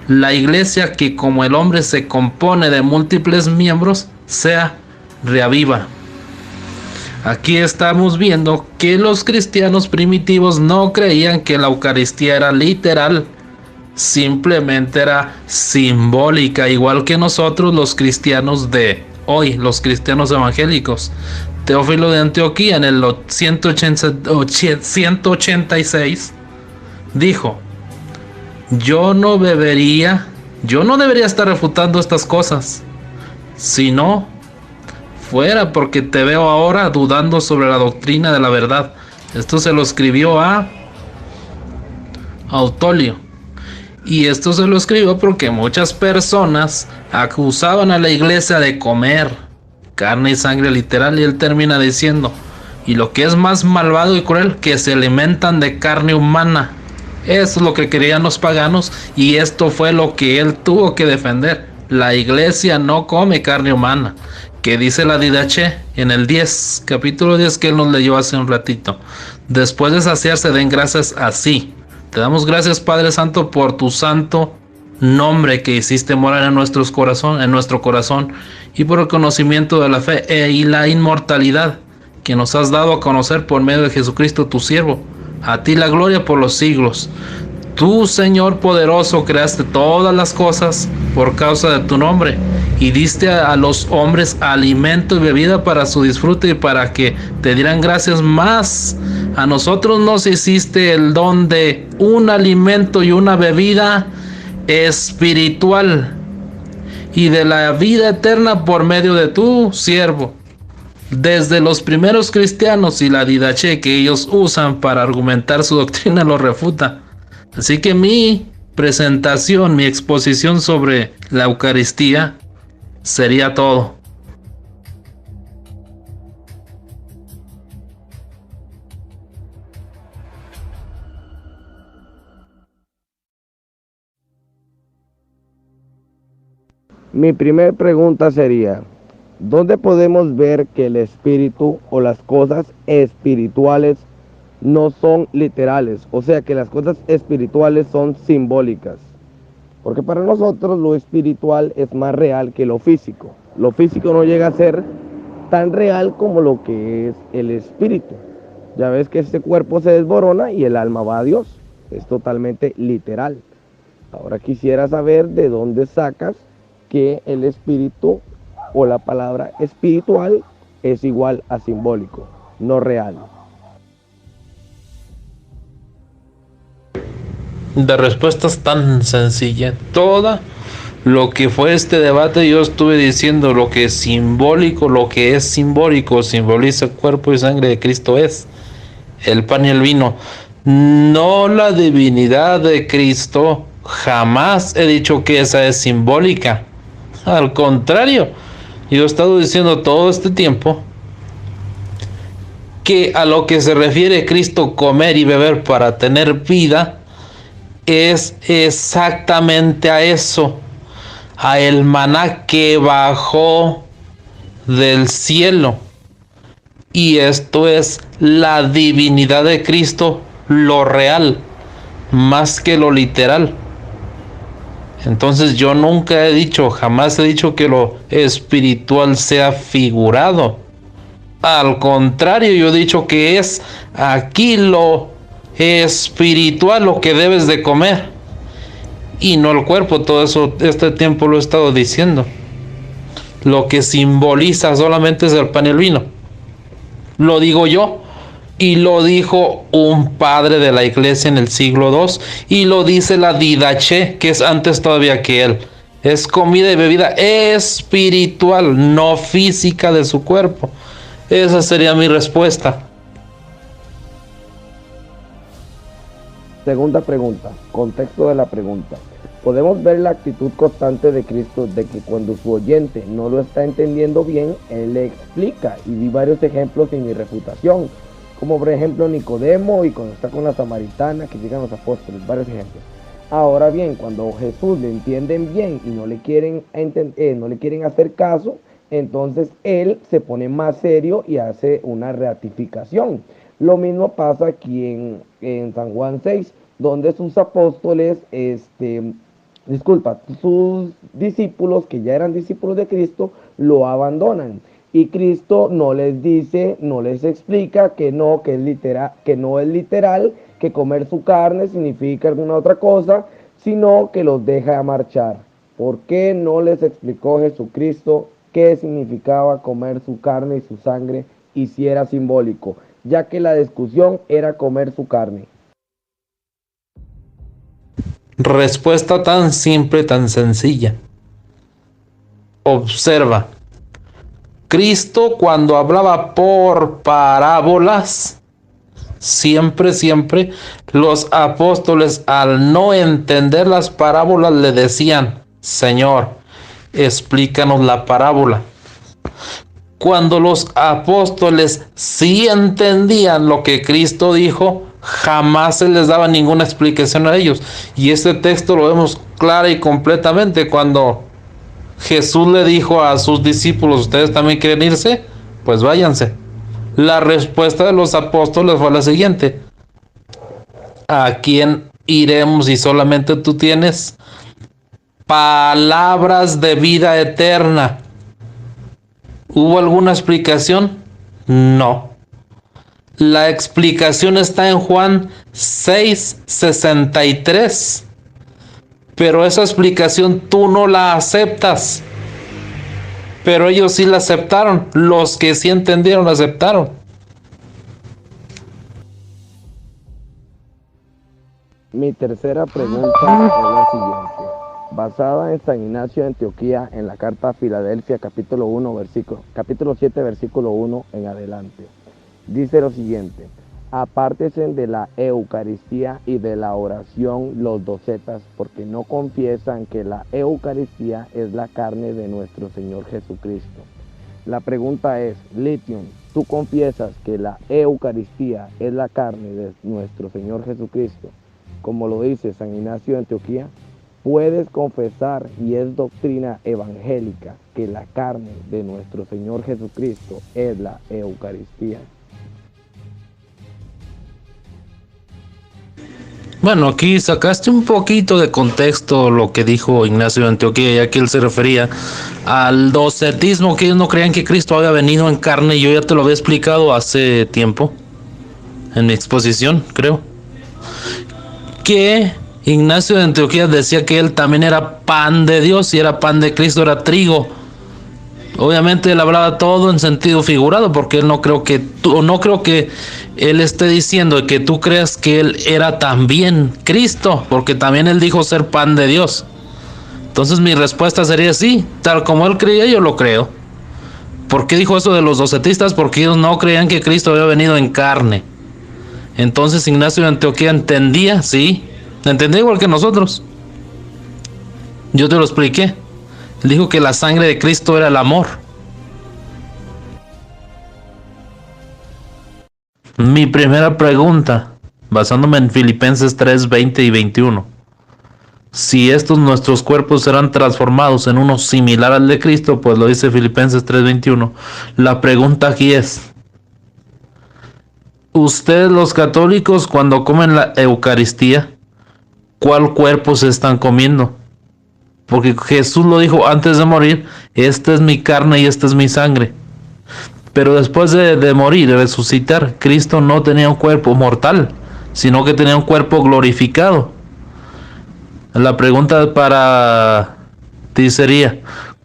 La iglesia, que como el hombre se compone de múltiples miembros, sea reaviva. Aquí estamos viendo que los cristianos primitivos no creían que la Eucaristía era literal, simplemente era simbólica, igual que nosotros los cristianos de hoy, los cristianos evangélicos. Teófilo de Antioquía en el 186 dijo, yo no debería estar refutando estas cosas, si no fuera porque te veo ahora dudando sobre la doctrina de la verdad. Esto se lo escribió a Autolio. Y esto se lo escribió porque muchas personas acusaban a la iglesia de comer carne y sangre literal, y él termina diciendo, y lo que es más malvado y cruel, que se alimentan de carne humana. Eso es lo que querían los paganos, y esto fue lo que él tuvo que defender. La iglesia no come carne humana, que dice la Didache en el 10, capítulo 10, que él nos leyó hace un ratito. Después de saciarse, den gracias así. Te damos gracias, Padre Santo, por tu santo nombre que hiciste morar en nuestro corazón, y por el conocimiento de la fe y la inmortalidad que nos has dado a conocer por medio de Jesucristo, tu siervo. A ti la gloria por los siglos. Tú, Señor poderoso, creaste todas las cosas por causa de tu nombre, y diste a los hombres alimento y bebida para su disfrute y para que te dieran gracias más. A nosotros nos hiciste el don de un alimento y una bebida espiritual y de la vida eterna por medio de tu siervo. Desde los primeros cristianos y la Didache que ellos usan para argumentar su doctrina lo refuta. Así que mi presentación, mi exposición sobre la Eucaristía sería todo. Mi primera pregunta sería, ¿dónde podemos ver que el espíritu o las cosas espirituales no son literales? O sea, que las cosas espirituales son simbólicas. Porque para nosotros lo espiritual es más real que lo físico. Lo físico no llega a ser tan real como lo que es el espíritu. Ya ves que este cuerpo se desborona y el alma va a Dios. Es totalmente literal. Ahora quisiera saber de dónde sacas que el espíritu o la palabra espiritual es igual a simbólico, no real. de respuestas tan sencilla. Toda lo que fue este debate, yo estuve diciendo lo que es simbólico, lo que es simbólico, simboliza cuerpo y sangre de Cristo, es el pan y el vino, no la divinidad de Cristo. Jamás he dicho que esa es simbólica. Al contrario, yo he estado diciendo todo este tiempo que a lo que se refiere Cristo comer y beber para tener vida es exactamente a eso, a el maná que bajó del cielo. Y esto es la divinidad de Cristo, lo real, más que lo literal. Entonces yo nunca he dicho, jamás he dicho que lo espiritual sea figurado. Al contrario, yo he dicho que es aquí lo espiritual lo que debes de comer y no el cuerpo. Todo eso este tiempo lo he estado diciendo. Lo que simboliza solamente es el pan y el vino. Lo digo yo y lo dijo un padre de la iglesia en el siglo II y lo dice la Didache, que es antes todavía que él. Es comida y bebida espiritual, no física de su cuerpo. Esa sería mi respuesta. Segunda pregunta, contexto de la pregunta. Podemos ver la actitud constante de Cristo de que cuando su oyente no lo está entendiendo bien, Él le explica, y di varios ejemplos en mi refutación, como por ejemplo Nicodemo y cuando está con la samaritana que llegan los apóstoles, varios ejemplos. Ahora bien, cuando Jesús le entienden bien y no le quieren hacer caso, entonces Él se pone más serio y hace una ratificación. Lo mismo pasa aquí en San Juan 6, donde sus apóstoles, sus discípulos, que ya eran discípulos de Cristo, lo abandonan. Y Cristo no les dice, no les explica que no es literal, que comer su carne significa alguna otra cosa, sino que los deja marchar. ¿Por qué no les explicó Jesucristo qué significaba comer su carne y su sangre y si era simbólico? Ya que la discusión era comer su carne. Respuesta tan simple, tan sencilla. Observa. Cristo cuando hablaba por parábolas, siempre los apóstoles al no entender las parábolas le decían, Señor, explícanos la parábola. Cuando los apóstoles sí entendían lo que Cristo dijo, jamás se les daba ninguna explicación a ellos. Y este texto lo vemos clara y completamente cuando Jesús le dijo a sus discípulos, ¿ustedes también quieren irse? Pues váyanse. La respuesta de los apóstoles fue la siguiente: ¿a quién iremos si solamente tú tienes palabras de vida eterna? ¿Hubo alguna explicación? No. La explicación está en Juan 6:63. Pero esa explicación tú no la aceptas. Pero ellos sí la aceptaron. Los que sí entendieron la aceptaron. Mi tercera pregunta es la siguiente. Basada en San Ignacio de Antioquía, en la carta a Filadelfia, capítulo 7, versículo 1 en adelante. Dice lo siguiente: apártense de la Eucaristía y de la oración los docetas, porque no confiesan que la Eucaristía es la carne de nuestro Señor Jesucristo. La pregunta es, Lithium, ¿tú confiesas que la Eucaristía es la carne de nuestro Señor Jesucristo, como lo dice San Ignacio de Antioquía? Puedes confesar, y es doctrina evangélica, que la carne de nuestro Señor Jesucristo es la Eucaristía. Bueno, aquí sacaste un poquito de contexto lo que dijo Ignacio de Antioquía, ya que él se refería al docetismo, que ellos no creían que Cristo había venido en carne. Yo ya te lo había explicado hace tiempo, en mi exposición, creo, que Ignacio de Antioquía decía que él también era pan de Dios y era pan de Cristo, era trigo. Obviamente él hablaba todo en sentido figurado, porque él no creo que él esté diciendo que tú creas que él era también Cristo, porque también él dijo ser pan de Dios. Entonces mi respuesta sería sí, tal como él creía, yo lo creo. ¿Por qué dijo eso de los docetistas? Porque ellos no creían que Cristo había venido en carne. Entonces Ignacio de Antioquía entendía, sí, entendía igual que nosotros. Yo te lo expliqué. Él dijo que la sangre de Cristo era el amor. Mi primera pregunta, basándome en Filipenses 3, 20 y 21. Si estos nuestros cuerpos serán transformados en uno similar al de Cristo, pues lo dice Filipenses 3, 21. La pregunta aquí es, ustedes los católicos cuando comen la Eucaristía, ¿cuál cuerpo se están comiendo? Porque Jesús lo dijo antes de morir, esta es mi carne y esta es mi sangre. Pero después de morir y resucitar, Cristo no tenía un cuerpo mortal, sino que tenía un cuerpo glorificado. La pregunta para ti sería,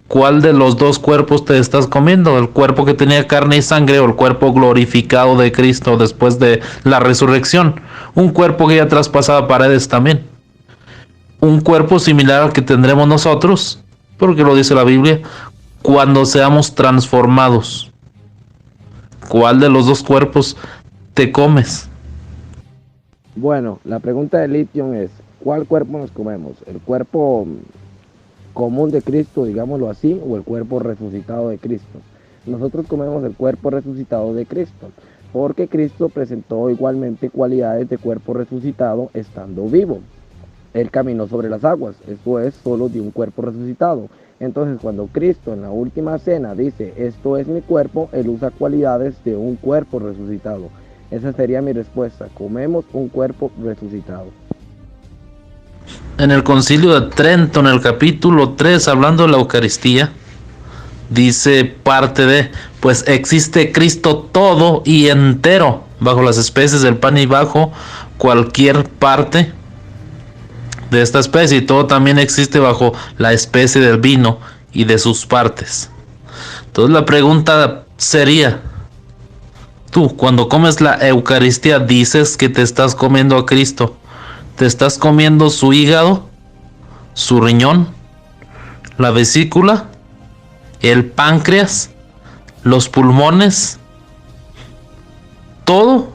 ¿cuál de los dos cuerpos te estás comiendo? ¿El cuerpo que tenía carne y sangre o el cuerpo glorificado de Cristo después de la resurrección? Un cuerpo que ya traspasaba paredes también. Un cuerpo similar al que tendremos nosotros, porque lo dice la Biblia, cuando seamos transformados. ¿Cuál de los dos cuerpos te comes? Bueno, la pregunta de Lithium es, ¿cuál cuerpo nos comemos? ¿El cuerpo común de Cristo, digámoslo así, o el cuerpo resucitado de Cristo? Nosotros comemos el cuerpo resucitado de Cristo, porque Cristo presentó igualmente cualidades de cuerpo resucitado estando vivo. Él caminó sobre las aguas, eso es solo de un cuerpo resucitado. Entonces cuando Cristo en la última cena dice, esto es mi cuerpo, Él usa cualidades de un cuerpo resucitado. Esa sería mi respuesta, comemos un cuerpo resucitado. En el Concilio de Trento, en el capítulo 3, hablando de la Eucaristía, dice parte de, pues existe Cristo todo y entero, bajo las especies del pan y bajo cualquier parte de esta especie, y todo también existe bajo la especie del vino y de sus partes. Entonces la pregunta sería, tú cuando comes la Eucaristía dices que te estás comiendo a Cristo, te estás comiendo su hígado, su riñón, la vesícula, el páncreas, los pulmones, todo,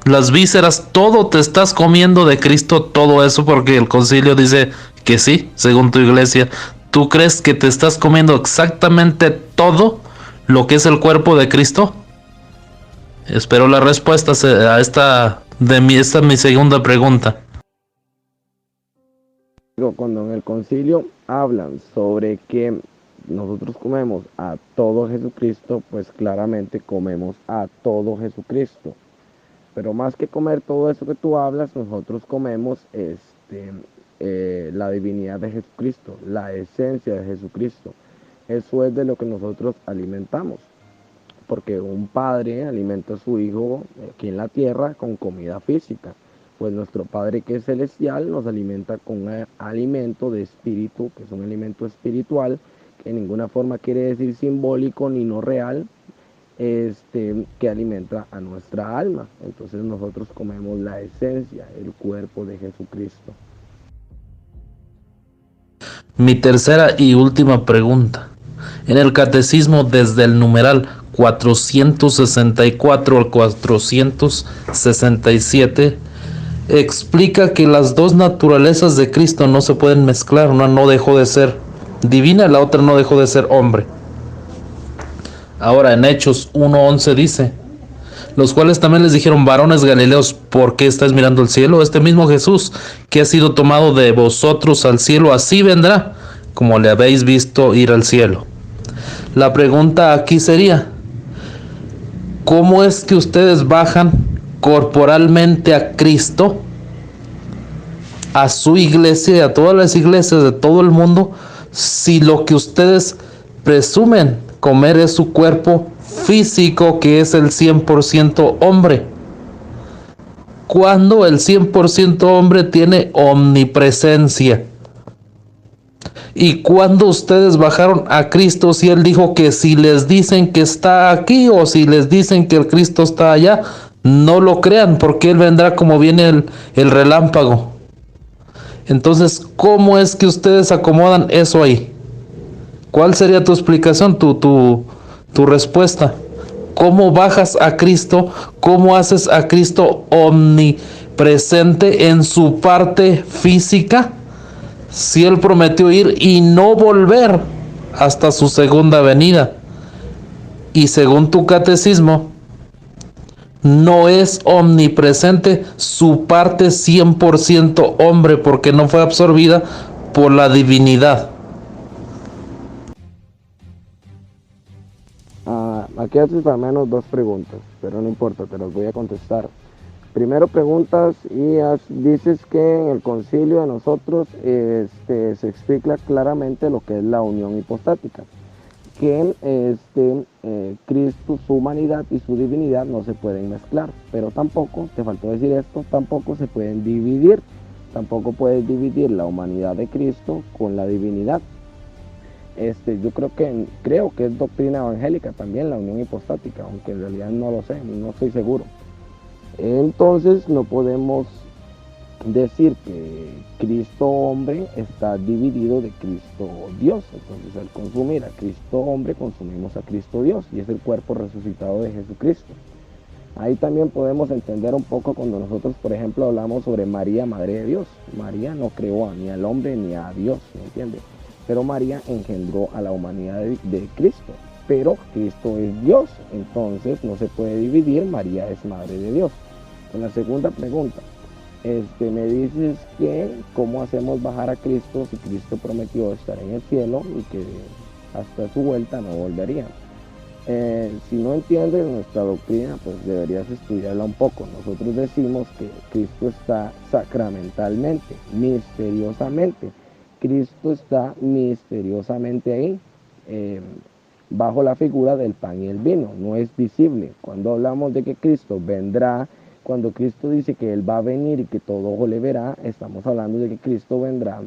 las vísceras, todo te estás comiendo de Cristo, todo eso, porque el concilio dice que sí, según tu iglesia. ¿Tú crees que te estás comiendo exactamente todo lo que es el cuerpo de Cristo? Espero la respuesta a esta es mi segunda pregunta. Cuando en el concilio hablan sobre que nosotros comemos a todo Jesucristo, pues claramente comemos a todo Jesucristo. Pero más que comer todo eso que tú hablas, nosotros comemos la divinidad de Jesucristo, la esencia de Jesucristo. Eso es de lo que nosotros alimentamos. Porque un padre alimenta a su hijo aquí en la tierra con comida física. Pues nuestro Padre que es celestial nos alimenta con un alimento de espíritu, que es un alimento espiritual, que en ninguna forma quiere decir simbólico ni no real, que alimenta a nuestra alma. Entonces nosotros comemos la esencia, el cuerpo de Jesucristo. Mi tercera y última pregunta. En el catecismo, desde el numeral 464 al 467, explica que las dos naturalezas de Cristo no se pueden mezclar. Una no dejó de ser divina, la otra no dejó de ser hombre. Ahora en Hechos 1:11 dice, los cuales también les dijeron, varones galileos, ¿por qué estáis mirando al cielo? Este mismo Jesús que ha sido tomado de vosotros al cielo, así vendrá, como le habéis visto ir al cielo. La pregunta aquí sería, ¿cómo es que ustedes bajan corporalmente a Cristo, a su iglesia y a todas las iglesias de todo el mundo, si lo que ustedes presumen comer es su cuerpo físico, que es el 100% hombre? Cuando el 100% hombre tiene omnipresencia. ¿Y cuando ustedes bajaron a Cristo, si Él dijo que si les dicen que está aquí o si les dicen que el Cristo está allá, no lo crean, porque Él vendrá como viene el relámpago? Entonces, ¿cómo es que ustedes acomodan eso ahí? ¿Cuál sería tu explicación, tu respuesta? ¿Cómo bajas a Cristo? ¿Cómo haces a Cristo omnipresente en su parte física? Si Él prometió ir y no volver hasta su segunda venida. Y según tu catecismo, no es omnipresente su parte 100% hombre porque no fue absorbida por la divinidad. Aquí haces al menos dos preguntas, pero no importa, te las voy a contestar. Primero preguntas y dices que en el concilio de nosotros se explica claramente lo que es la unión hipostática, que Cristo, su humanidad y su divinidad no se pueden mezclar, pero tampoco, te faltó decir esto, tampoco se pueden dividir, tampoco puedes dividir la humanidad de Cristo con la divinidad. Yo creo que es doctrina evangélica también la unión hipostática, aunque en realidad no lo sé, no estoy seguro. Entonces no podemos decir que Cristo hombre está dividido de Cristo Dios. Entonces al consumir a Cristo hombre consumimos a Cristo Dios y es el cuerpo resucitado de Jesucristo. Ahí también podemos entender un poco cuando nosotros, por ejemplo, hablamos sobre María, Madre de Dios. María no creó ni al hombre ni a Dios, ¿me entiendes? Pero María engendró a la humanidad de Cristo. Pero Cristo es Dios, entonces no se puede dividir, María es Madre de Dios. Con la segunda pregunta, me dices que cómo hacemos bajar a Cristo si Cristo prometió estar en el cielo y que hasta su vuelta no volvería. Si no entiendes nuestra doctrina, pues deberías estudiarla un poco. Nosotros decimos que Cristo está sacramentalmente, misteriosamente. Cristo está misteriosamente ahí, bajo la figura del pan y el vino, no es visible. Cuando hablamos de que Cristo vendrá, cuando Cristo dice que Él va a venir y que todo ojo le verá, estamos hablando de que Cristo vendrá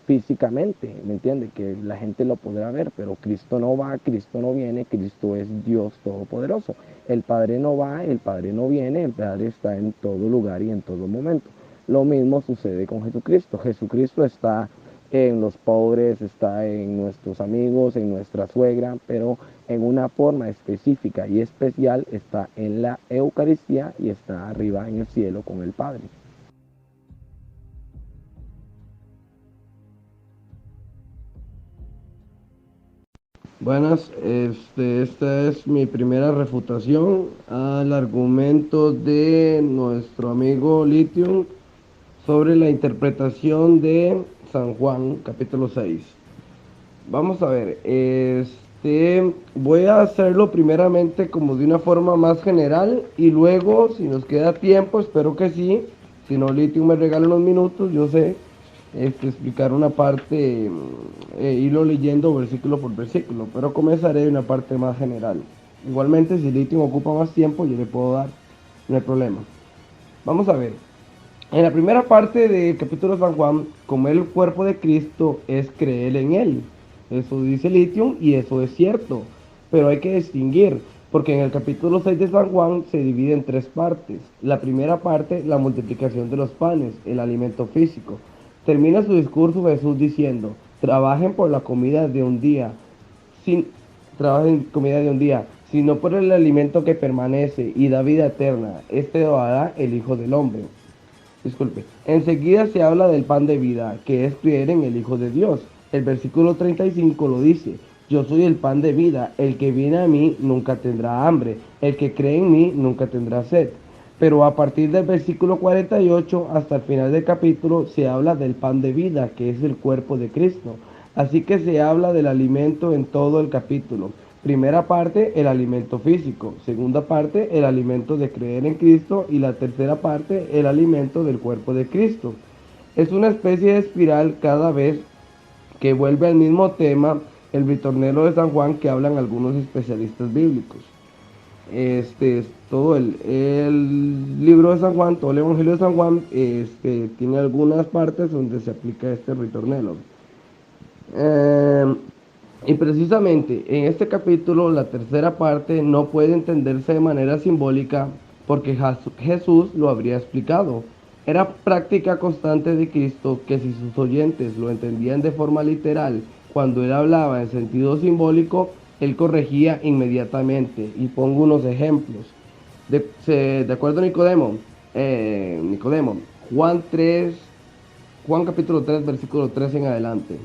físicamente, ¿me entiende? Que la gente lo podrá ver, pero Cristo no va, Cristo no viene, Cristo es Dios Todopoderoso. El Padre no va, el Padre no viene, el Padre está en todo lugar y en todo momento. Lo mismo sucede con Jesucristo. Jesucristo está en los pobres, está en nuestros amigos, en nuestra suegra, pero en una forma específica y especial está en la Eucaristía y está arriba en el cielo con el Padre. Buenas, esta es mi primera refutación al argumento de nuestro amigo Lithium sobre la interpretación de San Juan, capítulo 6. Vamos a ver, voy a hacerlo primeramente como de una forma más general y luego, si nos queda tiempo, espero que sí, si no Lithium me regala unos minutos, yo sé, explicar una parte, irlo leyendo versículo por versículo, pero comenzaré de una parte más general. Igualmente, si Lithium ocupa más tiempo, yo le puedo dar, no hay problema. Vamos a ver. En la primera parte del capítulo de San Juan, como el cuerpo de Cristo es creer en Él. Eso dice Lithium y eso es cierto. Pero hay que distinguir, porque en el capítulo 6 de San Juan se divide en tres partes. La primera parte, la multiplicación de los panes, el alimento físico. Termina su discurso Jesús diciendo, trabajen por la comida de un día, trabajen comida de un día, sino por el alimento que permanece y da vida eterna. Este lo hará el Hijo del Hombre. Disculpe. Enseguida se habla del pan de vida, que es creer en el Hijo de Dios. El versículo 35 lo dice, yo soy el pan de vida, el que viene a mí nunca tendrá hambre, el que cree en mí nunca tendrá sed. Pero a partir del versículo 48 hasta el final del capítulo se habla del pan de vida, que es el cuerpo de Cristo. Así que se habla del alimento en todo el capítulo. Primera parte, el alimento físico. Segunda parte, el alimento de creer en Cristo. Y la tercera parte, el alimento del cuerpo de Cristo. Es una especie de espiral cada vez que vuelve al mismo tema el ritornelo de San Juan que hablan algunos especialistas bíblicos. Todo el libro de San Juan, todo el Evangelio de San Juan, tiene algunas partes donde se aplica este ritornelo. Eh, y precisamente en este capítulo, la tercera parte no puede entenderse de manera simbólica porque Jesús lo habría explicado. Era práctica constante de Cristo que si sus oyentes lo entendían de forma literal, cuando él hablaba en sentido simbólico, él corregía inmediatamente. Y pongo unos ejemplos. De acuerdo a Nicodemo, Juan 3, Juan capítulo 3, versículo 3 en adelante.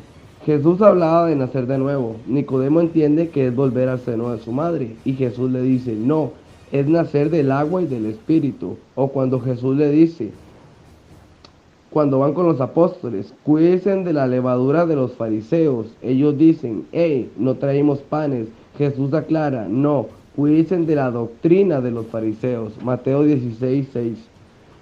Jesús hablaba de nacer de nuevo. Nicodemo entiende que es volver al seno de su madre. Y Jesús le dice, no, es nacer del agua y del espíritu. O cuando Jesús le dice, cuando van con los apóstoles, cuídense de la levadura de los fariseos. Ellos dicen, hey, no traemos panes. Jesús aclara, no, cuídense de la doctrina de los fariseos. Mateo 16, 6.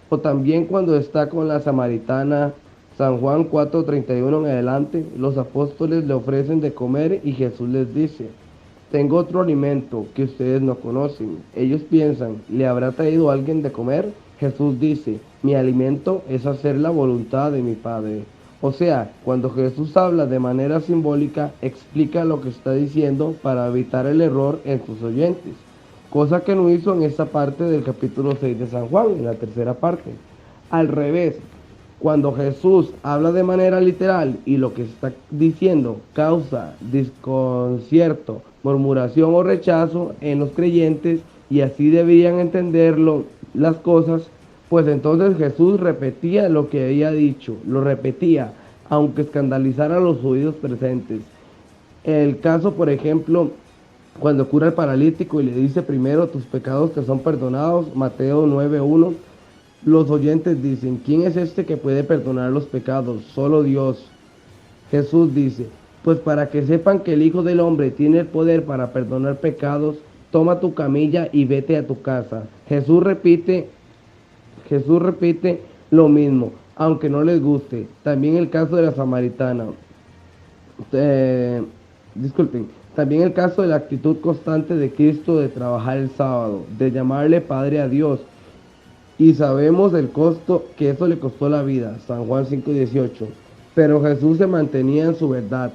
O también cuando está con la samaritana, San Juan 4:31 en adelante, los apóstoles le ofrecen de comer y Jesús les dice, tengo otro alimento que ustedes no conocen. Ellos piensan, ¿le habrá traído alguien de comer? Jesús dice, mi alimento es hacer la voluntad de mi Padre. O sea, cuando Jesús habla de manera simbólica, explica lo que está diciendo para evitar el error en sus oyentes, cosa que no hizo en esta parte del capítulo 6 de San Juan, en la tercera parte. Al revés, cuando Jesús habla de manera literal y lo que está diciendo causa desconcierto, murmuración o rechazo en los creyentes y así deberían entenderlo las cosas, pues entonces Jesús repetía lo que había dicho, lo repetía, aunque escandalizara a los oídos presentes. El caso, por ejemplo, cuando cura al paralítico y le dice primero tus pecados te son perdonados, Mateo 9:1, los oyentes dicen, ¿quién es este que puede perdonar los pecados? Solo Dios. Jesús dice, pues para que sepan que el Hijo del Hombre tiene el poder para perdonar pecados, toma tu camilla y vete a tu casa. Jesús repite lo mismo, aunque no les guste. También el caso de la samaritana. Disculpen, también el caso de la actitud constante de Cristo de trabajar el sábado, de llamarle Padre a Dios. Y sabemos el costo que eso le costó la vida, San Juan 5:18. Pero Jesús se mantenía en su verdad,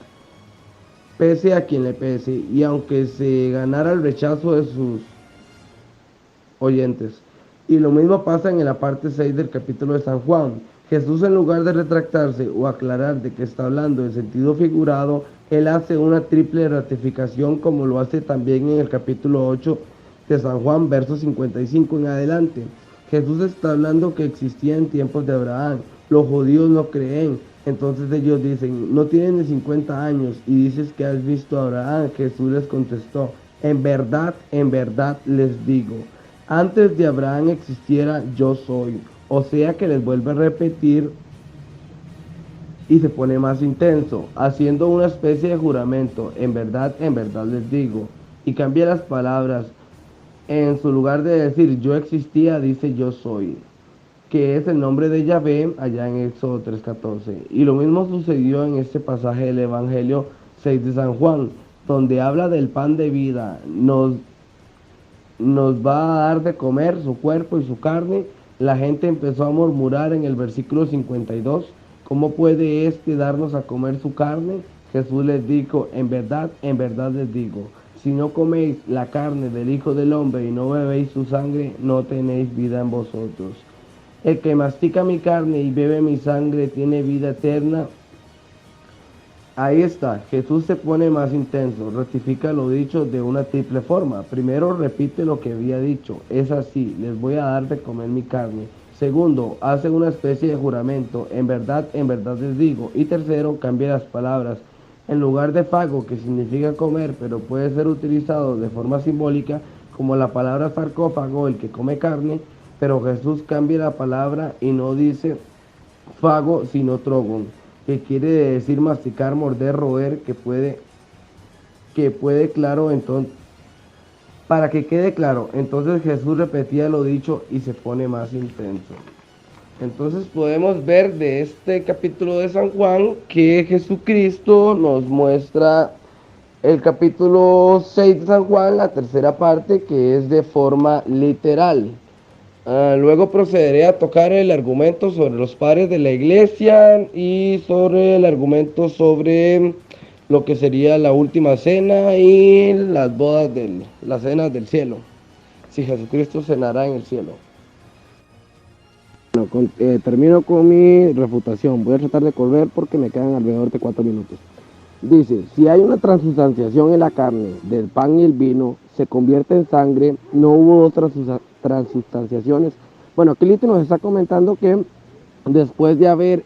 pese a quien le pese, y aunque se ganara el rechazo de sus oyentes. Y lo mismo pasa en la parte 6 del capítulo de San Juan. Jesús, en lugar de retractarse o aclarar de que está hablando en sentido figurado, él hace una triple ratificación, como lo hace también en el capítulo 8 de San Juan, versos 55 en adelante. Jesús está hablando que existía en tiempos de Abraham. Los judíos no creen. Entonces ellos dicen, no tienen ni 50 años y dices que has visto a Abraham. Jesús les contestó, en verdad les digo, antes de Abraham existiera yo soy. O sea que les vuelve a repetir y se pone más intenso, haciendo una especie de juramento, en verdad les digo. Y cambia las palabras. En su lugar de decir yo existía, dice yo soy, que es el nombre de Yahvé allá en Éxodo 3:14. Y lo mismo sucedió en este pasaje del Evangelio 6 de San Juan, donde habla del pan de vida. Nos va a dar de comer su cuerpo y su carne. La gente empezó a murmurar en el versículo 52, ¿cómo puede este darnos a comer su carne? Jesús les dijo, en verdad les digo, si no coméis la carne del Hijo del Hombre y no bebéis su sangre, no tenéis vida en vosotros. El que mastica mi carne y bebe mi sangre tiene vida eterna. Ahí está, Jesús se pone más intenso, rectifica lo dicho de una triple forma. Primero, repite lo que había dicho, es así, les voy a dar de comer mi carne. Segundo, hace una especie de juramento, en verdad les digo. Y tercero, cambia las palabras. En lugar de fago, que significa comer, pero puede ser utilizado de forma simbólica, como la palabra sarcófago, el que come carne, pero Jesús cambia la palabra y no dice fago, sino trogon, que quiere decir masticar, morder, roer, que puede claro, entonces, para que quede claro, entonces Jesús repetía lo dicho y se pone más intenso. Entonces podemos ver de este capítulo de San Juan que Jesucristo nos muestra el capítulo 6 de San Juan, la tercera parte, que es de forma literal. Luego procederé a tocar el argumento sobre los padres de la iglesia y sobre el argumento sobre lo que sería la última cena y las cenas del cielo, si Jesucristo cenará en el cielo. Bueno, termino con mi refutación. Voy a tratar de correr porque me quedan alrededor de 4 minutos. Dice, si hay una transustanciación en la carne del pan y el vino, se convierte en sangre, no hubo otras transustanciaciones. Bueno, aquí Lito nos está comentando que después de haber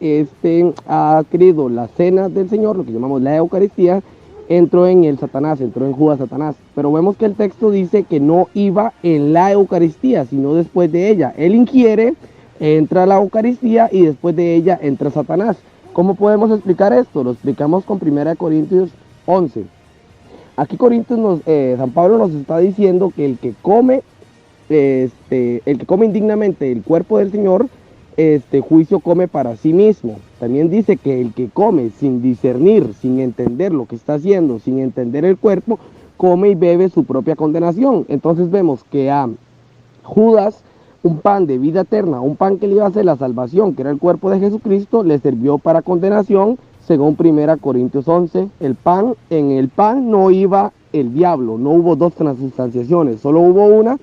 adquirido la cena del Señor, lo que llamamos la Eucaristía, entró en el Satanás, entró en Judas Satanás. Pero vemos que el texto dice que no iba en la Eucaristía, sino después de ella. Él ingiere, entra a la Eucaristía y después de ella entra Satanás. ¿Cómo podemos explicar esto? Lo explicamos con 1 Corintios 11. Aquí San Pablo nos está diciendo que el que come indignamente el cuerpo del Señor, juicio come para sí mismo. También dice que el que come sin discernir, sin entender lo que está haciendo, sin entender el cuerpo, come y bebe su propia condenación. Entonces vemos que a Judas, un pan de vida eterna, un pan que le iba a hacer la salvación, que era el cuerpo de Jesucristo, le sirvió para condenación, según 1 Corintios 11. En el pan no iba el diablo, no hubo dos transustanciaciones, solo hubo una.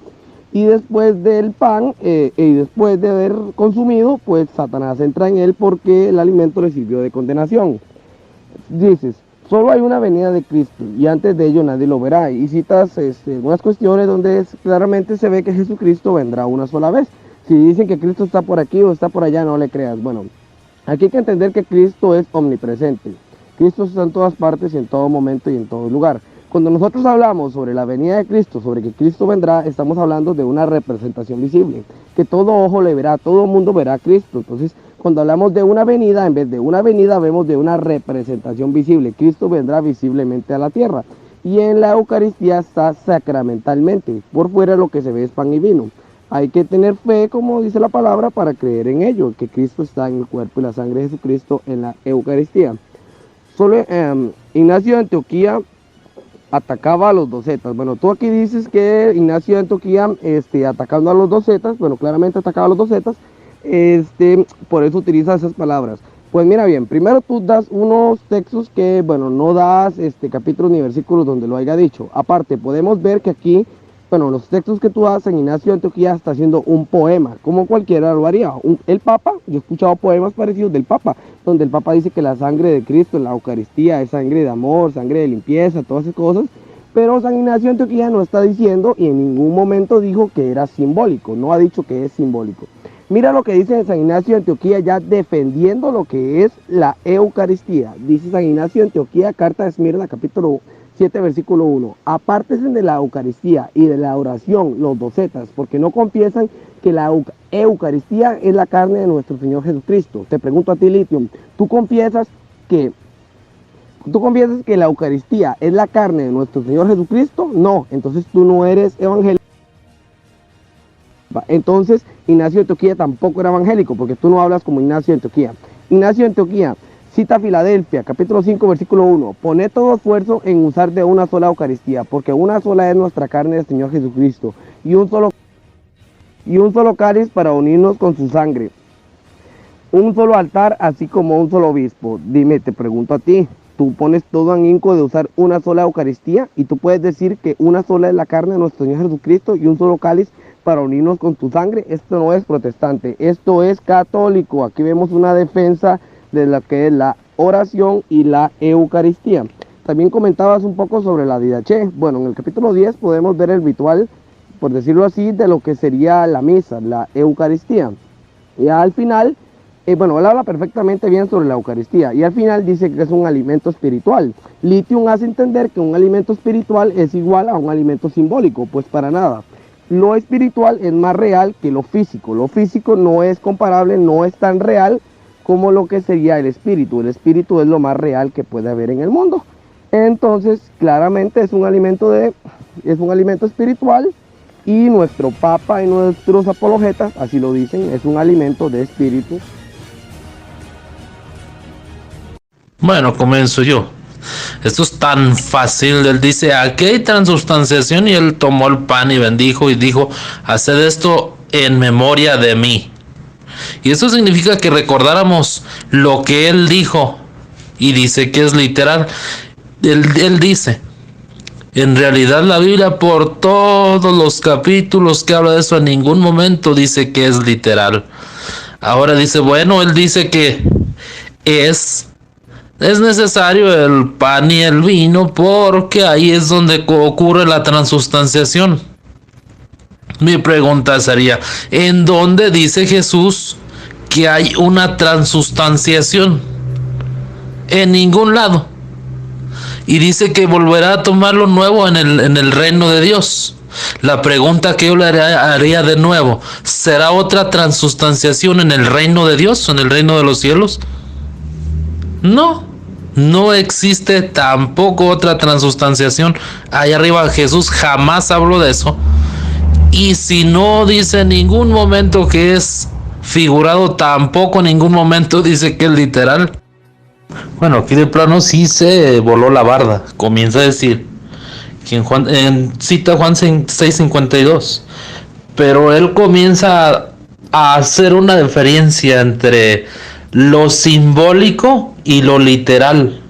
Y después del pan, y después de haber consumido, pues Satanás entra en él porque el alimento le sirvió de condenación. Dices, solo hay una venida de Cristo y antes de ello nadie lo verá. Y citas algunas cuestiones donde claramente se ve que Jesucristo vendrá una sola vez. Si dicen que Cristo está por aquí o está por allá, no le creas. Bueno, aquí hay que entender que Cristo es omnipresente. Cristo está en todas partes y en todo momento y en todo lugar. Cuando nosotros hablamos sobre la venida de Cristo, sobre que Cristo vendrá, estamos hablando de una representación visible, que todo ojo le verá, todo mundo verá a Cristo. Entonces, cuando hablamos de una venida, en vez de una venida, vemos de una representación visible. Cristo vendrá visiblemente a la tierra. Y en la Eucaristía está sacramentalmente. Por fuera lo que se ve es pan y vino. Hay que tener fe, como dice la palabra, para creer en ello, que Cristo está en el cuerpo y la sangre de Jesucristo en la Eucaristía. Solo Ignacio de Antioquía atacaba a los docetas. Bueno, tú aquí dices que Ignacio de Antioquía atacando a los docetas, bueno, claramente atacaba a los docetas, por eso utiliza esas palabras. Pues mira bien, primero tú das unos textos que, bueno, no das capítulos ni versículos donde lo haya dicho. Aparte, podemos ver que aquí, bueno, los textos que tú das en Ignacio de Antioquía está haciendo un poema, como cualquiera lo haría. El Papa, yo he escuchado poemas parecidos del Papa, donde el Papa dice que la sangre de Cristo en la Eucaristía es sangre de amor, sangre de limpieza, todas esas cosas. Pero San Ignacio de Antioquía no está diciendo y en ningún momento dijo que era simbólico, no ha dicho que es simbólico. Mira lo que dice San Ignacio de Antioquía ya defendiendo lo que es la Eucaristía. Dice San Ignacio de Antioquía, carta de Esmirna, capítulo 7, versículo 1. Apártense de la Eucaristía y de la oración los docetas, porque no confiesan que la Eucaristía es la carne de nuestro Señor Jesucristo. Te pregunto a ti, Litium, ¿tú confiesas que la Eucaristía es la carne de nuestro Señor Jesucristo? No, entonces tú no eres evangélico. Entonces Ignacio de Antioquía tampoco era evangélico, porque tú no hablas como Ignacio de Antioquía. Ignacio de Antioquía cita Filadelfia, capítulo 5, versículo 1. Poned todo esfuerzo en usar de una sola Eucaristía, porque una sola es nuestra carne del Señor Jesucristo, y un solo cáliz para unirnos con su sangre. Un solo altar, así como un solo obispo. Dime, te pregunto a ti, tú pones todo en hinco de usar una sola Eucaristía, y tú puedes decir que una sola es la carne de nuestro Señor Jesucristo, y un solo cáliz para unirnos con tu sangre. Esto no es protestante, esto es católico. Aquí vemos una defensa de lo que es la oración y la Eucaristía. También comentabas un poco sobre la didaché. Bueno, en el capítulo 10 podemos ver el ritual, por decirlo así, de lo que sería la misa, la Eucaristía. Y al final, él habla perfectamente bien sobre la Eucaristía, y al final dice que es un alimento espiritual. Litium hace entender que un alimento espiritual es igual a un alimento simbólico, pues para nada. Lo espiritual es más real que lo físico. Lo físico no es comparable, no es tan real como lo que sería el espíritu. El espíritu es lo más real que puede haber en el mundo. Entonces, claramente es un alimento espiritual, y nuestro Papa y nuestros apologetas así lo dicen, es un alimento de espíritu. Bueno, comienzo yo. Esto es tan fácil. Él dice, aquí hay transubstanciación, y él tomó el pan y bendijo y dijo, haced esto en memoria de mí. Y esto significa que recordáramos lo que él dijo, y dice que es literal. él dice, en realidad la Biblia por todos los capítulos que habla de eso en ningún momento dice que es literal. Ahora dice, bueno, él dice que es necesario el pan y el vino porque ahí es donde ocurre la transustanciación. Mi pregunta sería, ¿en dónde dice Jesús que hay una transustanciación? En ningún lado. Y dice que volverá a tomar lo nuevo en el reino de Dios. La pregunta que yo le haría de nuevo, ¿será otra transustanciación en el reino de Dios, en el reino de los cielos? No, no existe tampoco otra transustanciación. Allá arriba Jesús jamás habló de eso. Y si no dice en ningún momento que es figurado, tampoco en ningún momento dice que es literal. Bueno, aquí de plano sí se voló la barda. Comienza a decir que cita Juan 6:52, pero él comienza a hacer una diferencia entre lo simbólico y lo literal.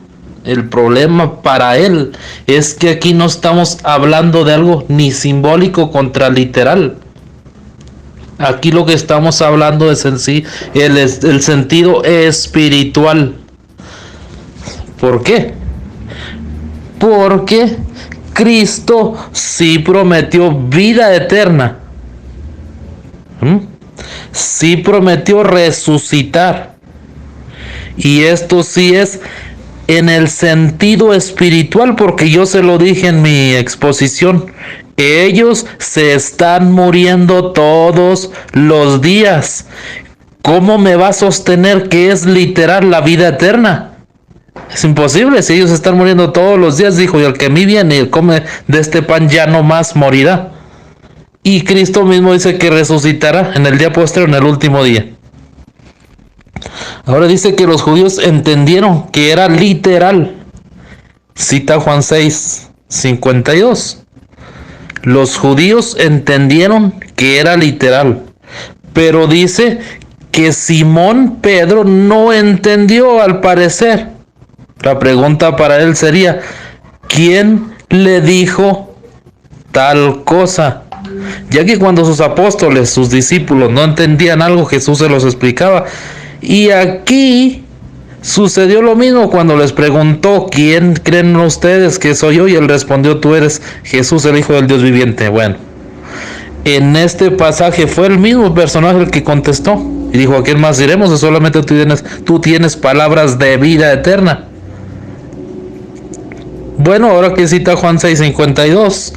El problema para él es que aquí no estamos hablando de algo ni simbólico contra literal. Aquí lo que estamos hablando es en sí el sentido espiritual. ¿Por qué? Porque Cristo sí prometió vida eterna. Sí prometió resucitar. Y esto sí es en el sentido espiritual, porque yo se lo dije en mi exposición. Ellos se están muriendo todos los días. ¿Cómo me va a sostener que es literal la vida eterna? Es imposible, si ellos están muriendo todos los días, dijo, y el que a mí viene y come de este pan ya no más morirá. Y Cristo mismo dice que resucitará en el día postrero, en el último día. Ahora dice que los judíos entendieron que era literal. Cita Juan 6:52. Los judíos entendieron que era literal. Pero dice que Simón Pedro no entendió al parecer. La pregunta para él sería, ¿quién le dijo tal cosa? Ya que cuando sus apóstoles, sus discípulos no entendían algo, Jesús se los explicaba. Y aquí sucedió lo mismo cuando les preguntó, ¿quién creen ustedes que soy yo? Y él respondió, tú eres Jesús, el Hijo del Dios viviente. Bueno, en este pasaje fue el mismo personaje el que contestó. Y dijo, ¿a quién más diremos? Si solamente tú tienes palabras de vida eterna. Bueno, ahora que cita Juan 6:52,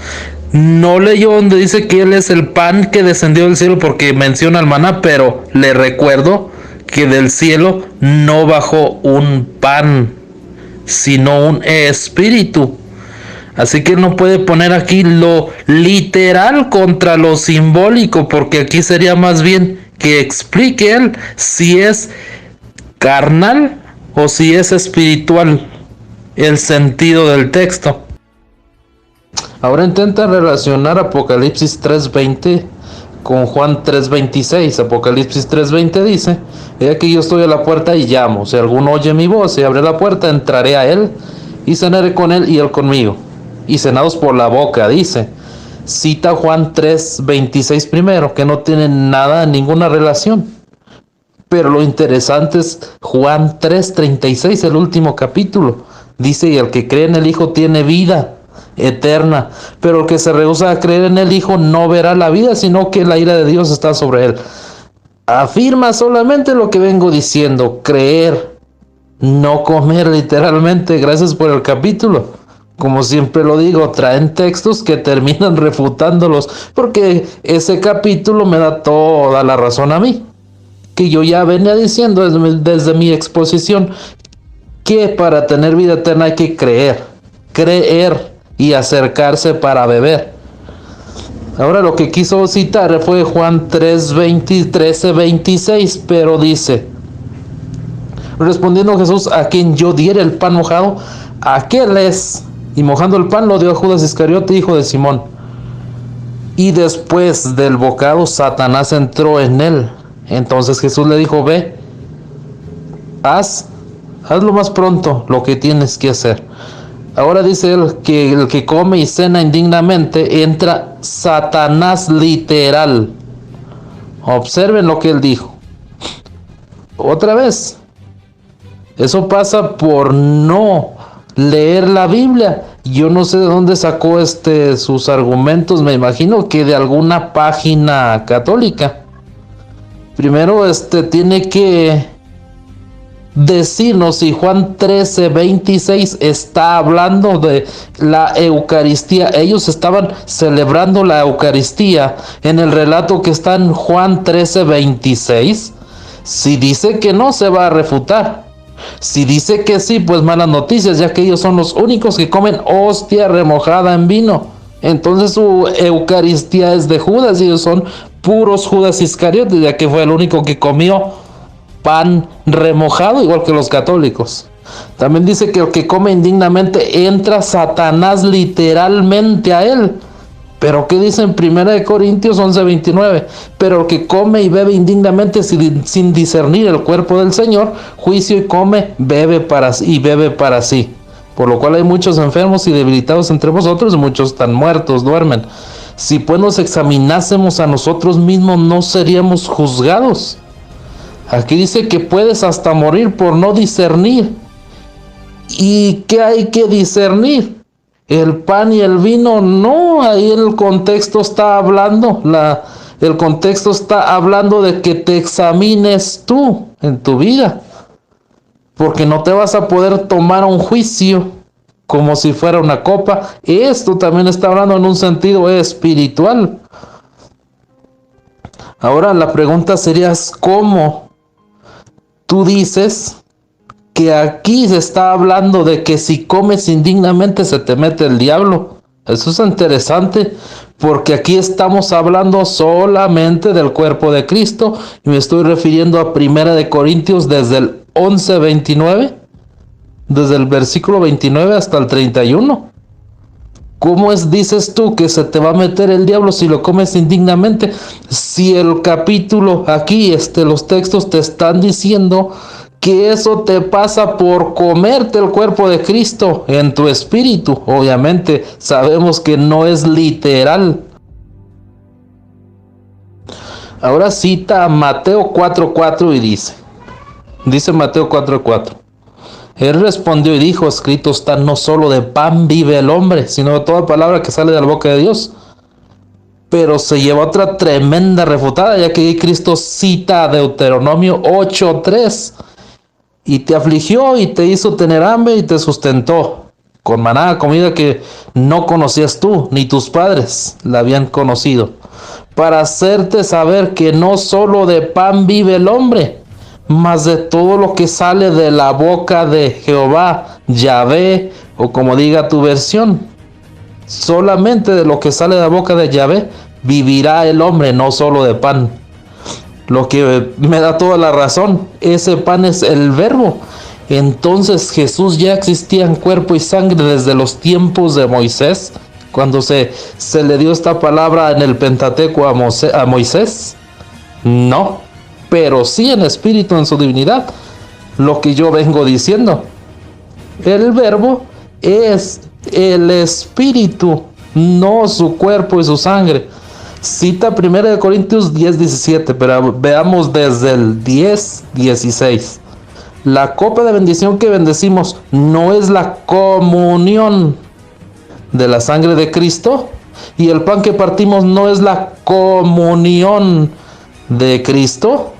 no leyó donde dice que él es el pan que descendió del cielo, porque menciona el maná, pero le recuerdo que del cielo no bajó un pan, sino un espíritu. Así que él no puede poner aquí lo literal contra lo simbólico, porque aquí sería más bien que explique él si es carnal o si es espiritual el sentido del texto. Ahora intenta relacionar Apocalipsis 3:20 con Juan 3:26. Apocalipsis 3:20 dice, he aquí yo estoy a la puerta y llamo, si alguno oye mi voz y abre la puerta, entraré a él y cenaré con él y él conmigo. Y cenados por la boca, dice. Cita Juan 3:26 primero, que no tiene nada, ninguna relación. Pero lo interesante es Juan 3:36, el último capítulo. Dice, y el que cree en el Hijo tiene vida eterna, pero el que se rehúsa a creer en el Hijo no verá la vida, sino que la ira de Dios está sobre él. Afirma solamente lo que vengo diciendo, creer, no comer literalmente. Gracias por el capítulo. Como siempre lo digo, traen textos que terminan refutándolos, porque ese capítulo me da toda la razón a mí, que yo ya venía diciendo desde mi exposición, que para tener vida eterna hay que creer y acercarse para beber. Ahora lo que quiso citar fue Juan 13:26, pero dice, respondiendo Jesús, a quien yo diere el pan mojado, aquel es. Y mojando el pan lo dio a Judas Iscariote, hijo de Simón. Y después del bocado Satanás entró en él. Entonces Jesús le dijo, ve, hazlo más pronto lo que tienes que hacer. Ahora dice él que el que come y cena indignamente entra Satanás literal. Observen lo que él dijo. Otra vez, eso pasa por no leer la Biblia. Yo no sé de dónde sacó sus argumentos, me imagino que de alguna página católica. Primero tiene que decirnos si Juan 13:26 está hablando de la Eucaristía. Ellos estaban celebrando la Eucaristía en el relato que está en Juan 13:26. Si dice que no, se va a refutar. Si dice que sí, pues malas noticias, ya que ellos son los únicos que comen hostia remojada en vino. Entonces su Eucaristía es de Judas y ellos son puros Judas Iscariotes, ya que fue el único que comió pan remojado, igual que los católicos. También dice que el que come indignamente entra Satanás literalmente a él. Pero ¿qué dice en 1 Corintios 11:29? Pero el que come y bebe indignamente sin discernir el cuerpo del Señor, juicio y come, bebe para sí. Por lo cual hay muchos enfermos y debilitados entre vosotros, y muchos están muertos, duermen. Si pues nos examinásemos a nosotros mismos, no seríamos juzgados. Aquí dice que puedes hasta morir por no discernir. ¿Y qué hay que discernir? El pan y el vino, no, ahí el contexto está hablando, el contexto está hablando de que te examines tú en tu vida, porque no te vas a poder tomar un juicio como si fuera una copa. Esto también está hablando en un sentido espiritual. Ahora la pregunta sería, ¿cómo tú dices que aquí se está hablando de que si comes indignamente se te mete el diablo? Eso es interesante, porque aquí estamos hablando solamente del cuerpo de Cristo, y me estoy refiriendo a 1 Corintios desde el 11:29, desde el versículo 29 hasta el 31. ¿Cómo dices tú que se te va a meter el diablo si lo comes indignamente? Si el capítulo aquí, los textos te están diciendo que eso te pasa por comerte el cuerpo de Cristo en tu espíritu. Obviamente sabemos que no es literal. Ahora cita a Mateo 4:4 y dice Mateo 4:4. Él respondió y dijo, escrito está, no solo de pan vive el hombre, sino de toda palabra que sale de la boca de Dios. Pero se lleva otra tremenda refutada, ya que Cristo cita a Deuteronomio 8:3. Y te afligió y te hizo tener hambre y te sustentó con maná, comida que no conocías tú, ni tus padres la habían conocido, para hacerte saber que no solo de pan vive el hombre, mas de todo lo que sale de la boca de Jehová, Yahvé, o como diga tu versión. Solamente de lo que sale de la boca de Yahvé vivirá el hombre, no solo de pan. Lo que me da toda la razón, ese pan es el verbo. Entonces Jesús ya existía en cuerpo y sangre desde los tiempos de Moisés, cuando se le dio esta palabra en el Pentateuco a Moisés. No, pero sí en espíritu, en su divinidad. Lo que yo vengo diciendo, el verbo es el espíritu, no su cuerpo y su sangre. Cita 1 Corintios 10:17, pero veamos desde el 10:16. La copa de bendición que bendecimos no es la comunión de la sangre de Cristo, y el pan que partimos no es la comunión de Cristo.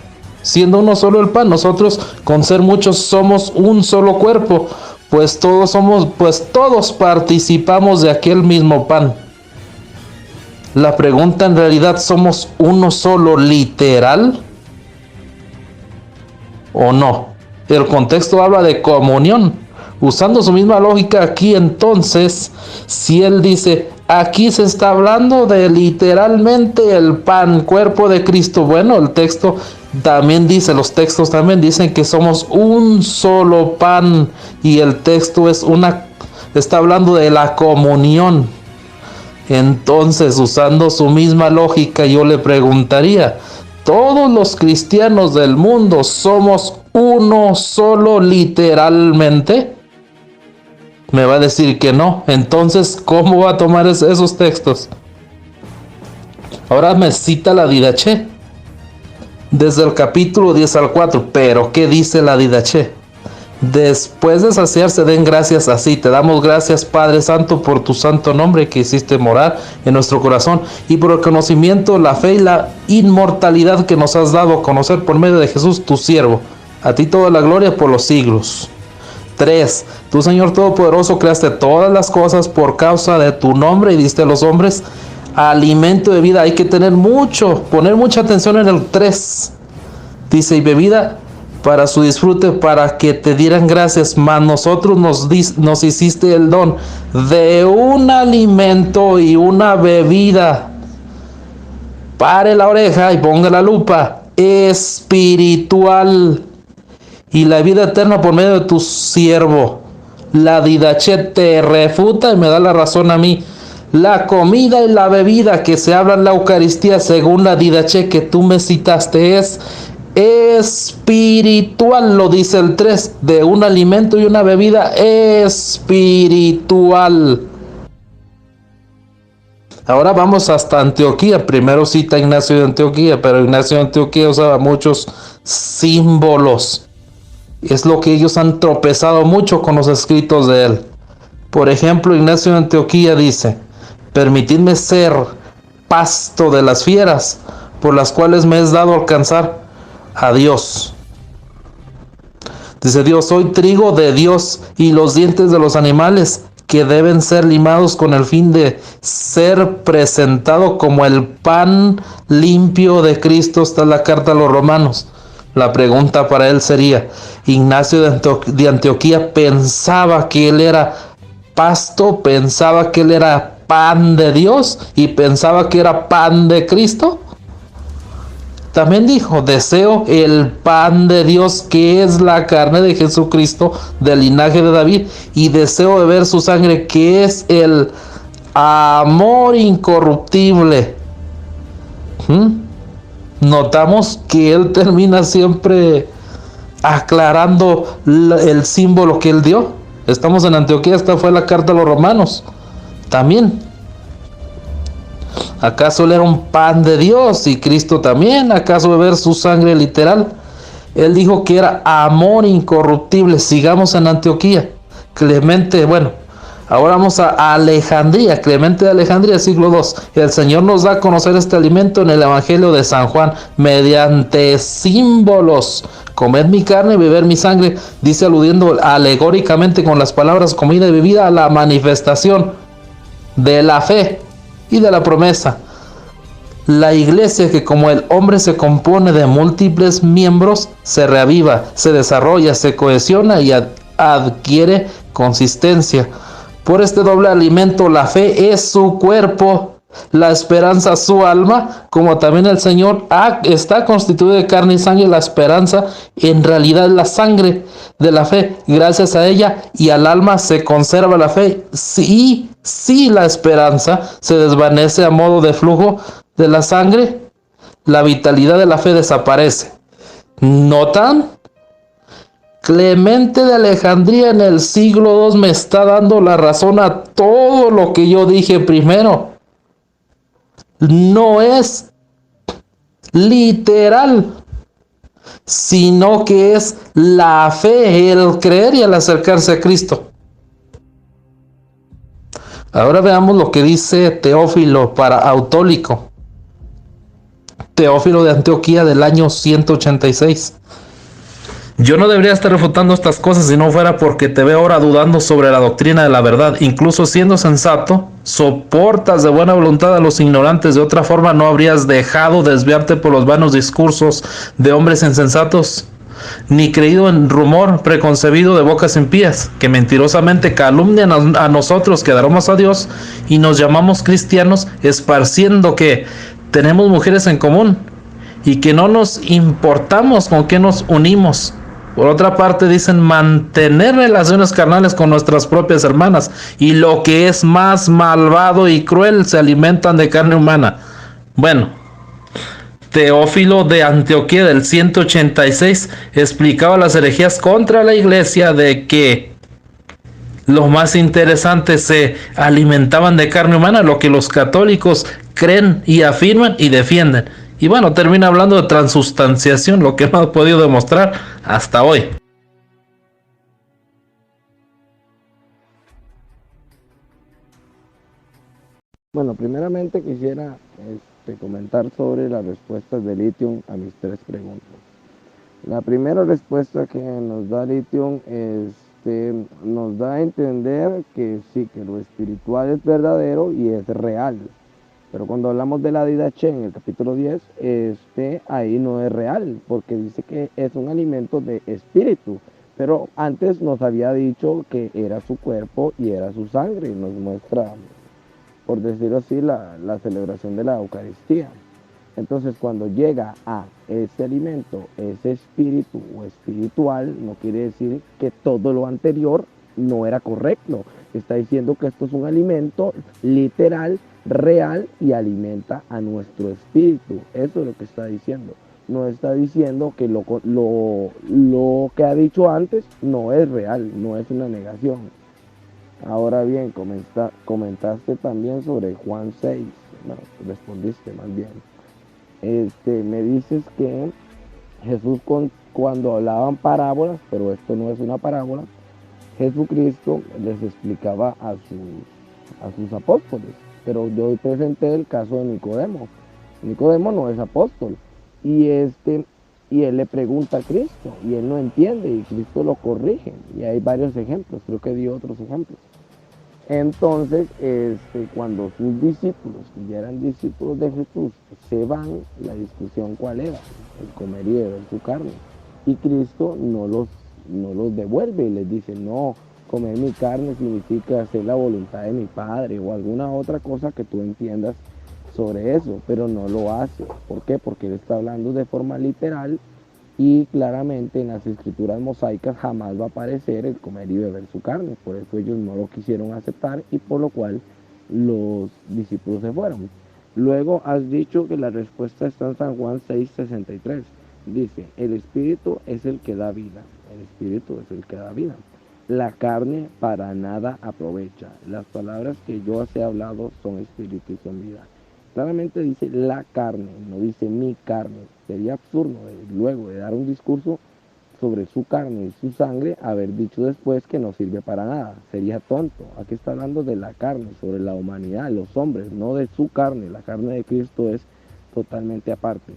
Siendo uno solo el pan, nosotros con ser muchos somos un solo cuerpo, pues todos participamos de aquel mismo pan. La pregunta, en realidad, ¿somos uno solo literal o no? El contexto habla de comunión. Usando su misma lógica aquí, entonces, si él dice, aquí se está hablando de literalmente el pan, cuerpo de Cristo. Bueno, el texto también dice, los textos también dicen que somos un solo pan, y el texto está hablando de la comunión. Entonces, usando su misma lógica, yo le preguntaría, ¿todos los cristianos del mundo somos uno solo literalmente? Me va a decir que no. Entonces, ¿cómo va a tomar esos textos? Ahora me cita la Didaché. Desde el capítulo 10 al 4. Pero, ¿qué dice la Didaché? Después de saciarse, den gracias así. Te damos gracias, Padre Santo, por tu santo nombre que hiciste morar en nuestro corazón y por el conocimiento, la fe y la inmortalidad que nos has dado a conocer por medio de Jesús, tu siervo. A ti toda la gloria por los siglos. 3. Tú, Señor Todopoderoso, creaste todas las cosas por causa de tu nombre y diste a los hombres alimento de vida. Hay que poner mucha atención en el 3. Dice, y bebida para su disfrute, para que te dieran gracias, mas nosotros nos hiciste el don de un alimento y una bebida. Pare la oreja y ponga la lupa. Espiritual. Y la vida eterna por medio de tu siervo. La Didaché te refuta y me da la razón a mí. La comida y la bebida que se habla en la Eucaristía, según la Didaché que tú me citaste, es espiritual, lo dice el 3, de un alimento y una bebida espiritual. Ahora vamos hasta Antioquía. Primero cita Ignacio de Antioquía, pero Ignacio de Antioquía usaba muchos símbolos. Es lo que ellos han tropezado mucho con los escritos de él. Por ejemplo, Ignacio de Antioquía dice, permitidme ser pasto de las fieras, por las cuales me es dado alcanzar a Dios. Dice Dios, soy trigo de Dios y los dientes de los animales que deben ser limados con el fin de ser presentado como el pan limpio de Cristo. Está en la carta a los Romanos. La pregunta para él sería, Ignacio de Antioquía pensaba que él era pasto, pensaba que él era pan de Dios y pensaba que era pan de Cristo. También dijo, deseo el pan de Dios, que es la carne de Jesucristo del linaje de David, y deseo beber su sangre, que es el amor incorruptible. Notamos que él termina siempre aclarando el símbolo que él dio. Estamos en Antioquía, esta fue la carta a los Romanos. También. ¿Acaso él era un pan de Dios y Cristo también? ¿Acaso beber su sangre literal? Él dijo que era amor incorruptible. Sigamos en Antioquía. Clemente, ahora vamos a Alejandría. Clemente de Alejandría, siglo II. El Señor nos da a conocer este alimento en el Evangelio de San Juan mediante símbolos. Comer mi carne y beber mi sangre, dice aludiendo alegóricamente con las palabras comida y bebida a la manifestación de la fe y de la promesa. La iglesia, que como el hombre se compone de múltiples miembros, se reaviva, se desarrolla, se cohesiona y adquiere consistencia. Por este doble alimento, la fe es su cuerpo, la esperanza su alma, como también el Señor está constituido de carne y sangre. La esperanza en realidad es la sangre de la fe. Gracias a ella y al alma se conserva la fe. Si la esperanza se desvanece a modo de flujo de la sangre, la vitalidad de la fe desaparece. ¿Notan? Clemente de Alejandría en el siglo II me está dando la razón a todo lo que yo dije primero. No es literal, sino que es la fe, el creer y el acercarse a Cristo. Ahora veamos lo que dice Teófilo para Autólico. Teófilo de Antioquía del año 186. Yo no debería estar refutando estas cosas si no fuera porque te veo ahora dudando sobre la doctrina de la verdad. Incluso siendo sensato, soportas de buena voluntad a los ignorantes. De otra forma no habrías dejado desviarte por los vanos discursos de hombres insensatos, ni creído en rumor preconcebido de bocas impías, que mentirosamente calumnian a nosotros que adoramos a Dios y nos llamamos cristianos, esparciendo que tenemos mujeres en común y que no nos importamos con qué nos unimos. Por otra parte, dicen mantener relaciones carnales con nuestras propias hermanas, y lo que es más malvado y cruel, se alimentan de carne humana. Teófilo de Antioquía del 186 explicaba las herejías contra la iglesia de que los más interesantes se alimentaban de carne humana, lo que los católicos creen y afirman y defienden. Y bueno, termina hablando de transustanciación, lo que no ha podido demostrar hasta hoy. Bueno, primeramente quisiera comentar sobre las respuestas de Lithium a mis tres preguntas. La primera respuesta que nos da Lithium nos da a entender que sí, que lo espiritual es verdadero y es real. Pero cuando hablamos de la Didache en el capítulo 10, ahí no es real, porque dice que es un alimento de espíritu. Pero antes nos había dicho que era su cuerpo y era su sangre. Nos muestra, por decirlo así, la celebración de la Eucaristía. Entonces, cuando llega a ese alimento, ese espíritu o espiritual, no quiere decir que todo lo anterior no era correcto. Está diciendo que esto es un alimento literal, real y alimenta a nuestro espíritu. Eso es lo que está diciendo. No está diciendo que lo que ha dicho antes no es real, no es una negación. Ahora bien, comentaste también sobre Juan 6, no, respondiste más bien. Me dices que Jesús cuando hablaban parábolas, pero esto no es una parábola, Jesucristo les explicaba a sus apóstoles. Pero yo presenté el caso de Nicodemo. Nicodemo no es apóstol. Y él le pregunta a Cristo y él no entiende y Cristo lo corrige. Y hay varios ejemplos, creo que dio otros ejemplos. Entonces, cuando sus discípulos, que ya eran discípulos de Jesús, se van, la discusión ¿cuál era? El comer y beber su carne. Y Cristo no los devuelve y les dice, no, comer mi carne significa hacer la voluntad de mi Padre o alguna otra cosa que tú entiendas sobre eso, pero no lo hace. ¿Por qué? Porque él está hablando de forma literal y claramente en las escrituras mosaicas jamás va a aparecer el comer y beber su carne. Por eso ellos no lo quisieron aceptar y por lo cual los discípulos se fueron. Luego has dicho que la respuesta está en San Juan 6:63. Dice, el espíritu es el que da vida. El espíritu es el que da vida. La carne para nada aprovecha. Las palabras que yo os he hablado son espíritu y son vida. Claramente dice la carne, no dice mi carne. Sería absurdo luego de dar un discurso sobre su carne y su sangre haber dicho después que no sirve para nada. Sería tonto. Aquí está hablando de la carne, sobre la humanidad, los hombres, no de su carne. La carne de Cristo es totalmente aparte.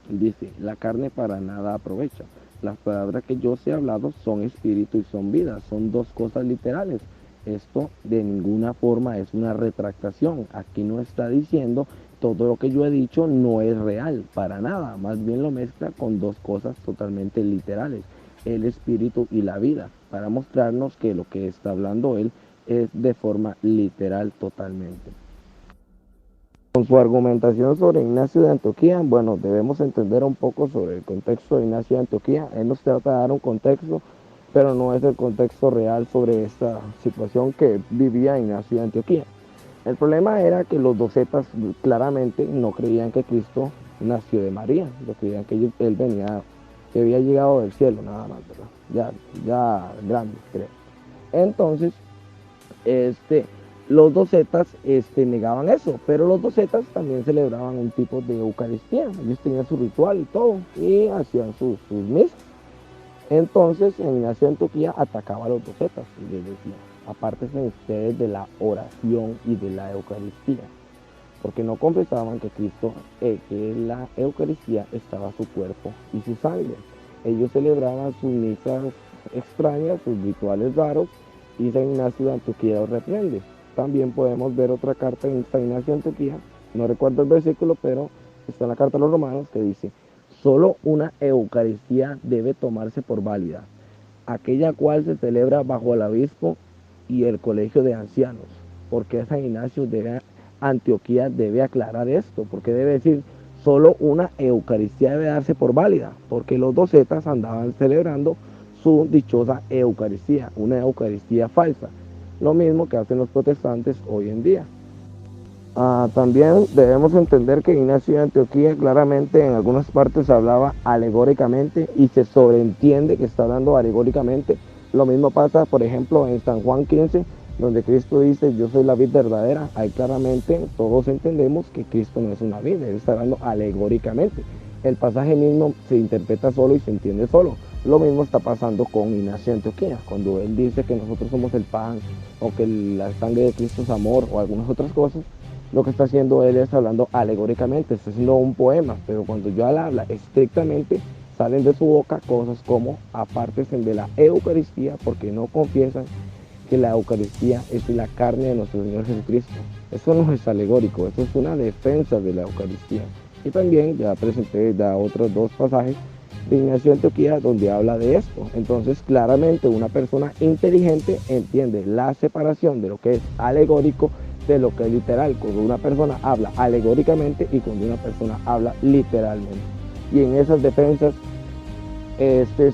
Dice, la carne para nada aprovecha. Las palabras que yo os he hablado son espíritu y son vida. Son dos cosas literales. Esto de ninguna forma es una retractación. Aquí no está diciendo todo lo que yo he dicho no es real, para nada. Más bien lo mezcla con dos cosas totalmente literales, el espíritu y la vida, para mostrarnos que lo que está hablando él es de forma literal totalmente. Con su argumentación sobre Ignacio de Antioquía, bueno, debemos entender un poco sobre el contexto de Ignacio de Antioquía. Él nos trata de dar un contexto, pero no es el contexto real sobre esta situación que vivía Ignacio de Antioquía. El problema era que los docetas claramente no creían que Cristo nació de María, lo creían que él venía, que había llegado del cielo nada más, ¿verdad? Ya grande, creo. Entonces, los docetas negaban eso, pero los docetas también celebraban un tipo de Eucaristía. Ellos tenían su ritual y todo, y hacían sus misas. Entonces, en Ignacio de Antioquía atacaba a los docetas y les decía, apártense ustedes de la oración y de la Eucaristía, porque no confesaban que Cristo, que en la Eucaristía estaba su cuerpo y su sangre. Ellos celebraban sus misas extrañas, sus rituales raros, y San Ignacio de Antioquía los reprende. También podemos ver otra carta en San Ignacio de Antioquía, no recuerdo el versículo, pero está en la carta a los romanos, que dice, solo una Eucaristía debe tomarse por válida, aquella cual se celebra bajo el obispo y el colegio de ancianos. Porque San Ignacio de Antioquía debe aclarar esto, porque debe decir solo una Eucaristía debe darse por válida, porque los docetas andaban celebrando su dichosa Eucaristía, una Eucaristía falsa, lo mismo que hacen los protestantes hoy en día. También debemos entender que Ignacio de Antioquía claramente en algunas partes hablaba alegóricamente y se sobreentiende que está hablando alegóricamente Lo mismo pasa, por ejemplo, en San Juan 15, donde Cristo dice, yo soy la vid verdadera. Ahí claramente todos entendemos que Cristo no es una vid, Él está hablando alegóricamente. El pasaje mismo se interpreta solo y se entiende solo. Lo mismo está pasando con Ignacio de Antioquía, cuando él dice que nosotros somos el pan, o que la sangre de Cristo es amor, o algunas otras cosas. Lo que está haciendo él es hablando alegóricamente, está haciendo un poema, pero cuando yo él habla estrictamente, salen de su boca cosas como apártense de la Eucaristía, porque no confiesan que la Eucaristía es la carne de nuestro Señor Jesucristo. Eso no es alegórico, eso es una defensa de la Eucaristía. Y también ya presenté ya otros dos pasajes de Ignacio de Antioquía donde habla de esto. Entonces claramente una persona inteligente entiende la separación de lo que es alegórico de lo que es literal, cuando una persona habla alegóricamente y cuando una persona habla literalmente. Y en esas defensas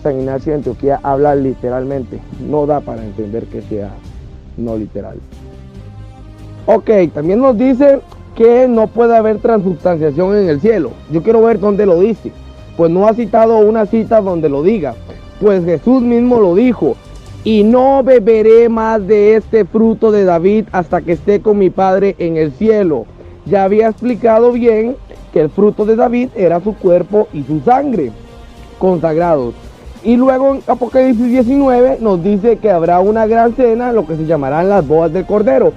San Ignacio de Antioquía habla literalmente, no da para entender que sea no literal. Ok, también nos dice que no puede haber transubstanciación en el cielo. Yo quiero ver dónde lo dice. Pues no ha citado una cita donde lo diga. Pues Jesús mismo lo dijo: y no beberé más de este fruto de David hasta que esté con mi Padre en el cielo. Ya había explicado bien que el fruto de David era su cuerpo y su sangre consagrados. Y luego en Apocalipsis 19 nos dice que habrá una gran cena, lo que se llamarán las bodas del Cordero.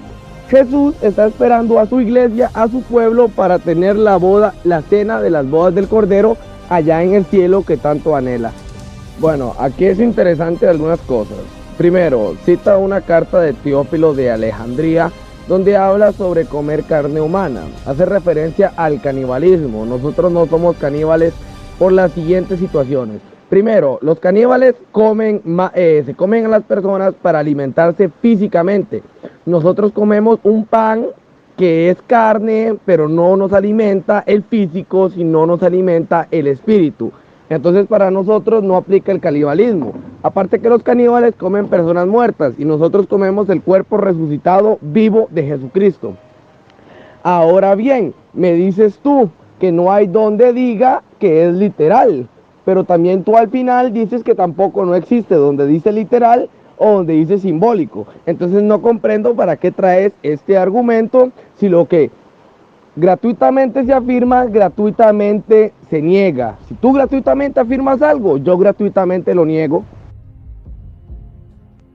Jesús está esperando a su iglesia, a su pueblo, para tener la cena de las bodas del Cordero allá en el cielo que tanto anhela. Bueno, aquí es interesante algunas cosas. Primero, cita una carta de Teófilo de Alejandría, donde habla sobre comer carne humana. Hace referencia al canibalismo. Nosotros no somos caníbales por las siguientes situaciones. Primero, los caníbales se comen a las personas para alimentarse físicamente. Nosotros comemos un pan que es carne, pero no nos alimenta el físico, sino nos alimenta el espíritu. Entonces para nosotros no aplica el canibalismo. Aparte que los caníbales comen personas muertas y nosotros comemos el cuerpo resucitado vivo de Jesucristo. Ahora bien, me dices tú que no hay donde diga que es literal, pero también tú al final dices que tampoco no existe donde dice literal o donde dice simbólico. Entonces no comprendo para qué traes este argumento, si lo que gratuitamente se afirma, gratuitamente se niega. Si tú gratuitamente afirmas algo, yo gratuitamente lo niego.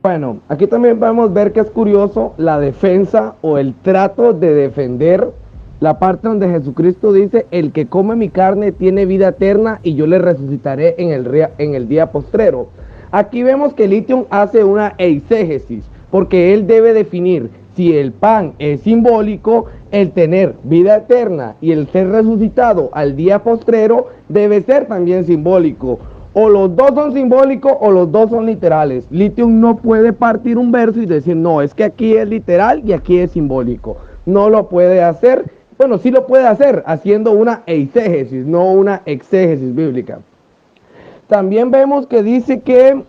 Bueno, aquí también podemos ver que es curioso la defensa o el trato de defender la parte donde Jesucristo dice: el que come mi carne tiene vida eterna y yo le resucitaré en el día postrero. Aquí vemos que Lithium hace una eisegesis, porque él debe definir si el pan es simbólico, el tener vida eterna y el ser resucitado al día postrero debe ser también simbólico. O los dos son simbólicos o los dos son literales. Lithium no puede partir un verso y decir: no, es que aquí es literal y aquí es simbólico. No lo puede hacer. Bueno, sí lo puede hacer haciendo una eisegesis, no una exégesis bíblica. También vemos que dice que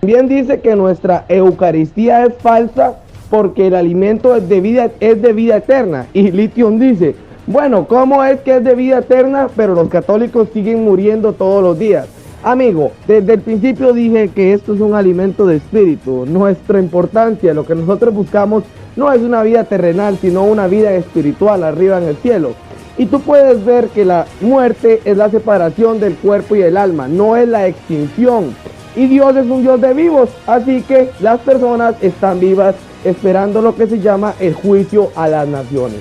también dice que nuestra Eucaristía es falsa porque el alimento es de vida eterna. Y Lithium dice: bueno, ¿cómo es que es de vida eterna, pero los católicos siguen muriendo todos los días? Amigo, desde el principio dije que esto es un alimento de espíritu. Nuestra importancia, lo que nosotros buscamos, no es una vida terrenal, sino una vida espiritual arriba en el cielo. Y tú puedes ver que la muerte es la separación del cuerpo y el alma, no es la extinción. Y Dios es un Dios de vivos, así que las personas están vivas esperando lo que se llama el juicio a las naciones.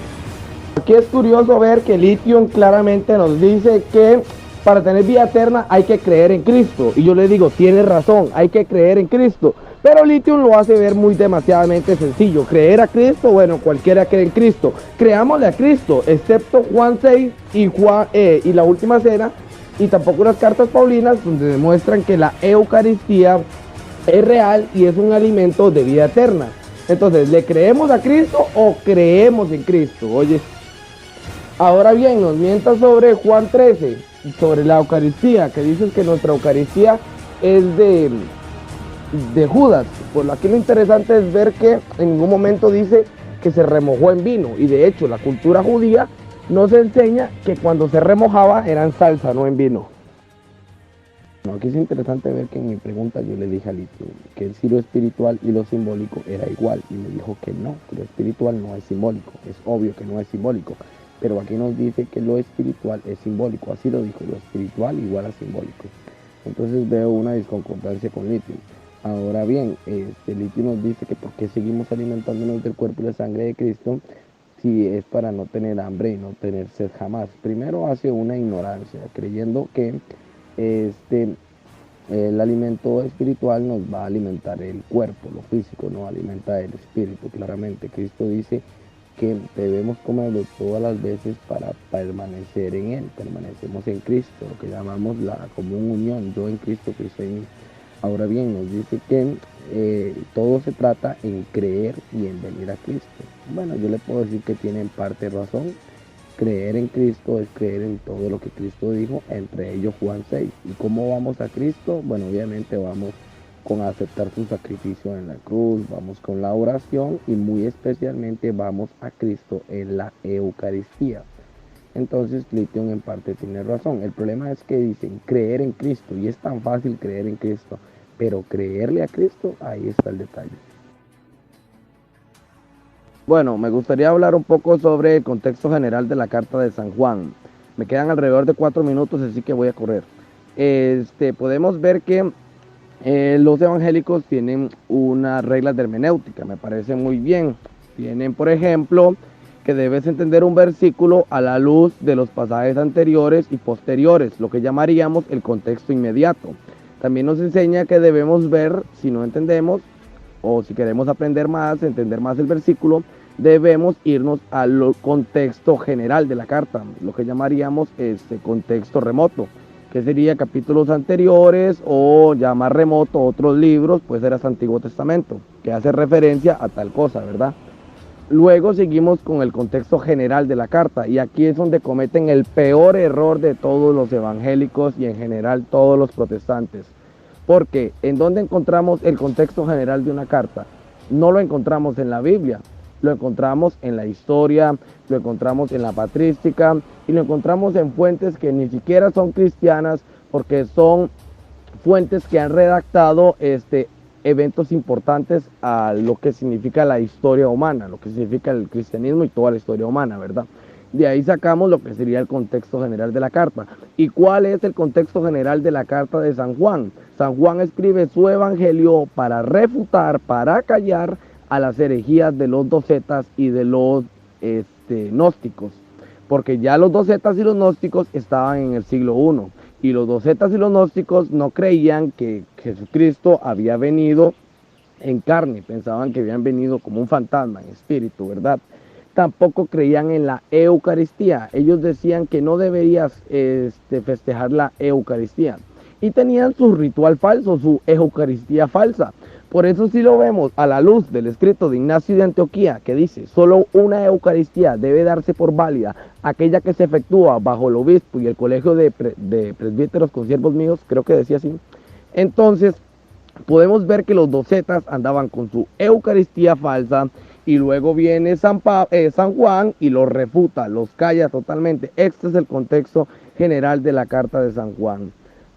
Aquí es curioso ver que Lithium claramente nos dice que para tener vida eterna hay que creer en Cristo. Y yo le digo: tienes razón, hay que creer en Cristo. Pero Lithium lo hace ver muy demasiadamente sencillo. Creer a Cristo, bueno, cualquiera cree en Cristo. Creámosle a Cristo, excepto Juan 6 y la última cena, y tampoco las cartas paulinas, donde demuestran que la Eucaristía es real y es un alimento de vida eterna. Entonces, ¿le creemos a Cristo o creemos en Cristo? Oye, ahora bien, nos mienta sobre Juan 13, sobre la Eucaristía, que dices que nuestra Eucaristía es de Judas. Pues aquí lo interesante es ver que en ningún momento dice que se remojó en vino, y de hecho la cultura judía nos enseña que cuando se remojaba era en salsa, no en vino. No, aquí es interesante ver que en mi pregunta yo le dije a Litio que si lo espiritual y lo simbólico era igual y me dijo que no, que lo espiritual no es simbólico, es obvio que no es simbólico, pero aquí nos dice que lo espiritual es simbólico, así lo dijo, lo espiritual igual a simbólico. Entonces veo una disconcordancia con Litio. Ahora bien, Litio nos dice que por qué seguimos alimentándonos del cuerpo y la sangre de Cristo si es para no tener hambre y no tener sed jamás. Primero hace una ignorancia, creyendo que este, el alimento espiritual nos va a alimentar el cuerpo, lo físico, no alimenta el espíritu. Claramente, Cristo dice que debemos comerlo todas las veces para permanecer en Él. Permanecemos en Cristo, lo que llamamos la común unión, yo en Cristo, Cristo en mí. Ahora bien, nos dice que todo se trata en creer y en venir a Cristo. Bueno, yo le puedo decir que tiene en parte razón. Creer en Cristo es creer en todo lo que Cristo dijo, entre ellos Juan 6. ¿Y cómo vamos a Cristo? Bueno, obviamente vamos con aceptar su sacrificio en la cruz, vamos con la oración y muy especialmente vamos a Cristo en la Eucaristía. Entonces Clition en parte tiene razón. El problema es que dicen creer en Cristo y es tan fácil creer en Cristo, pero creerle a Cristo, ahí está el detalle. Bueno, me gustaría hablar un poco sobre el contexto general de la carta de San Juan. Me quedan alrededor de 4 minutos, así que voy a correr. Podemos ver que los evangélicos tienen unas reglas de hermenéutica, me parece muy bien. Tienen, por ejemplo, que debes entender un versículo a la luz de los pasajes anteriores y posteriores, lo que llamaríamos el contexto inmediato. También nos enseña que debemos ver, si no entendemos, o si queremos aprender más, entender más el versículo, debemos irnos al contexto general de la carta, lo que llamaríamos contexto remoto, que sería capítulos anteriores o ya más remoto, otros libros, puede ser hasta Antiguo Testamento, que hace referencia a tal cosa, ¿verdad? Luego seguimos con el contexto general de la carta y aquí es donde cometen el peor error de todos los evangélicos y en general todos los protestantes. Porque ¿en dónde encontramos el contexto general de una carta? No lo encontramos en la Biblia, lo encontramos en la historia, lo encontramos en la patrística y lo encontramos en fuentes que ni siquiera son cristianas porque son fuentes que han redactado eventos importantes a lo que significa la historia humana, lo que significa el cristianismo y toda la historia humana, ¿verdad? De ahí sacamos lo que sería el contexto general de la carta. ¿Y cuál es el contexto general de la carta de San Juan? San Juan escribe su evangelio para refutar, para callar a las herejías de los docetas y de los gnósticos, porque ya los docetas y los gnósticos estaban en el siglo I y los docetas y los gnósticos no creían que Jesucristo había venido en carne, pensaban que habían venido como un fantasma, en espíritu, ¿verdad? Tampoco creían en la Eucaristía, ellos decían que no deberías festejar la Eucaristía y tenían su ritual falso, su Eucaristía falsa. Por eso si lo vemos a la luz del escrito de Ignacio de Antioquía, que dice, solo una Eucaristía debe darse por válida, aquella que se efectúa bajo el obispo y el colegio de presbíteros con siervos míos, creo que decía así. Entonces, podemos ver que los docetas andaban con su Eucaristía falsa y luego viene San Juan y los refuta, los calla totalmente. Este es el contexto general de la carta de San Juan.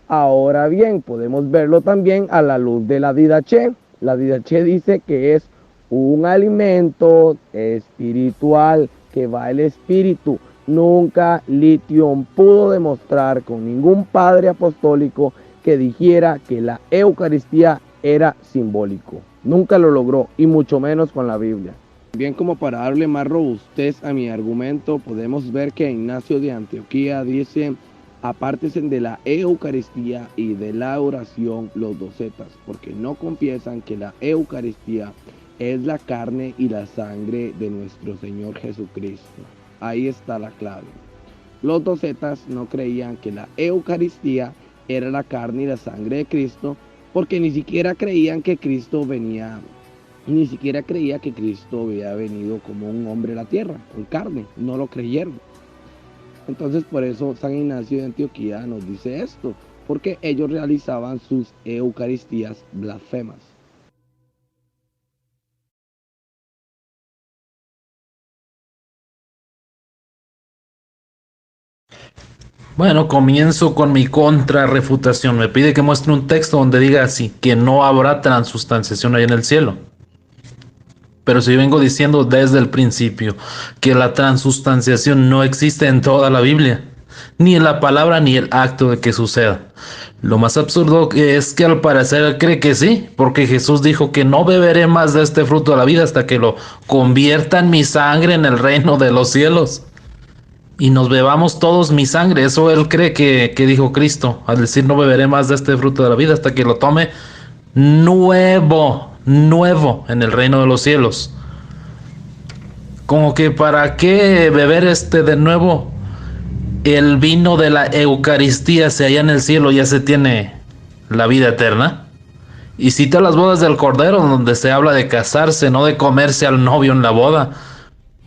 Ahora bien, podemos verlo también a la luz de la Didache. La Didache dice que es un alimento espiritual que va el espíritu. Nunca Lithium pudo demostrar con ningún padre apostólico que dijera que la Eucaristía era simbólico. Nunca lo logró, y mucho menos con la Biblia. Bien, como para darle más robustez a mi argumento, podemos ver que Ignacio de Antioquía dice: apártense de la Eucaristía y de la oración los docetas, porque no confiesan que la Eucaristía es la carne y la sangre de nuestro Señor Jesucristo. Ahí está la clave. Los docetas no creían que la Eucaristía era la carne y la sangre de Cristo, porque ni siquiera creían que Cristo venía, ni siquiera creía que Cristo había venido como un hombre a la tierra, con carne, no lo creyeron. Entonces por eso San Ignacio de Antioquía nos dice esto, porque ellos realizaban sus Eucaristías blasfemas. Bueno, comienzo con mi contrarrefutación. Me pide que muestre un texto donde diga así, que no habrá transustanciación ahí en el cielo. Pero si yo vengo diciendo desde el principio que la transustanciación no existe en toda la Biblia, ni en la palabra ni el acto de que suceda. Lo más absurdo es que al parecer él cree que sí, porque Jesús dijo que no beberé más de este fruto de la vida hasta que lo convierta en mi sangre en el reino de los cielos. Y nos bebamos todos mi sangre. Eso él cree que dijo Cristo, al decir no beberé más de este fruto de la vida hasta que lo tome nuevo en el reino de los cielos. Como que para qué beber de nuevo el vino de la Eucaristía si allá en el cielo ya se tiene la vida eterna. Y cita las bodas del Cordero, donde se habla de casarse, no de comerse al novio en la boda.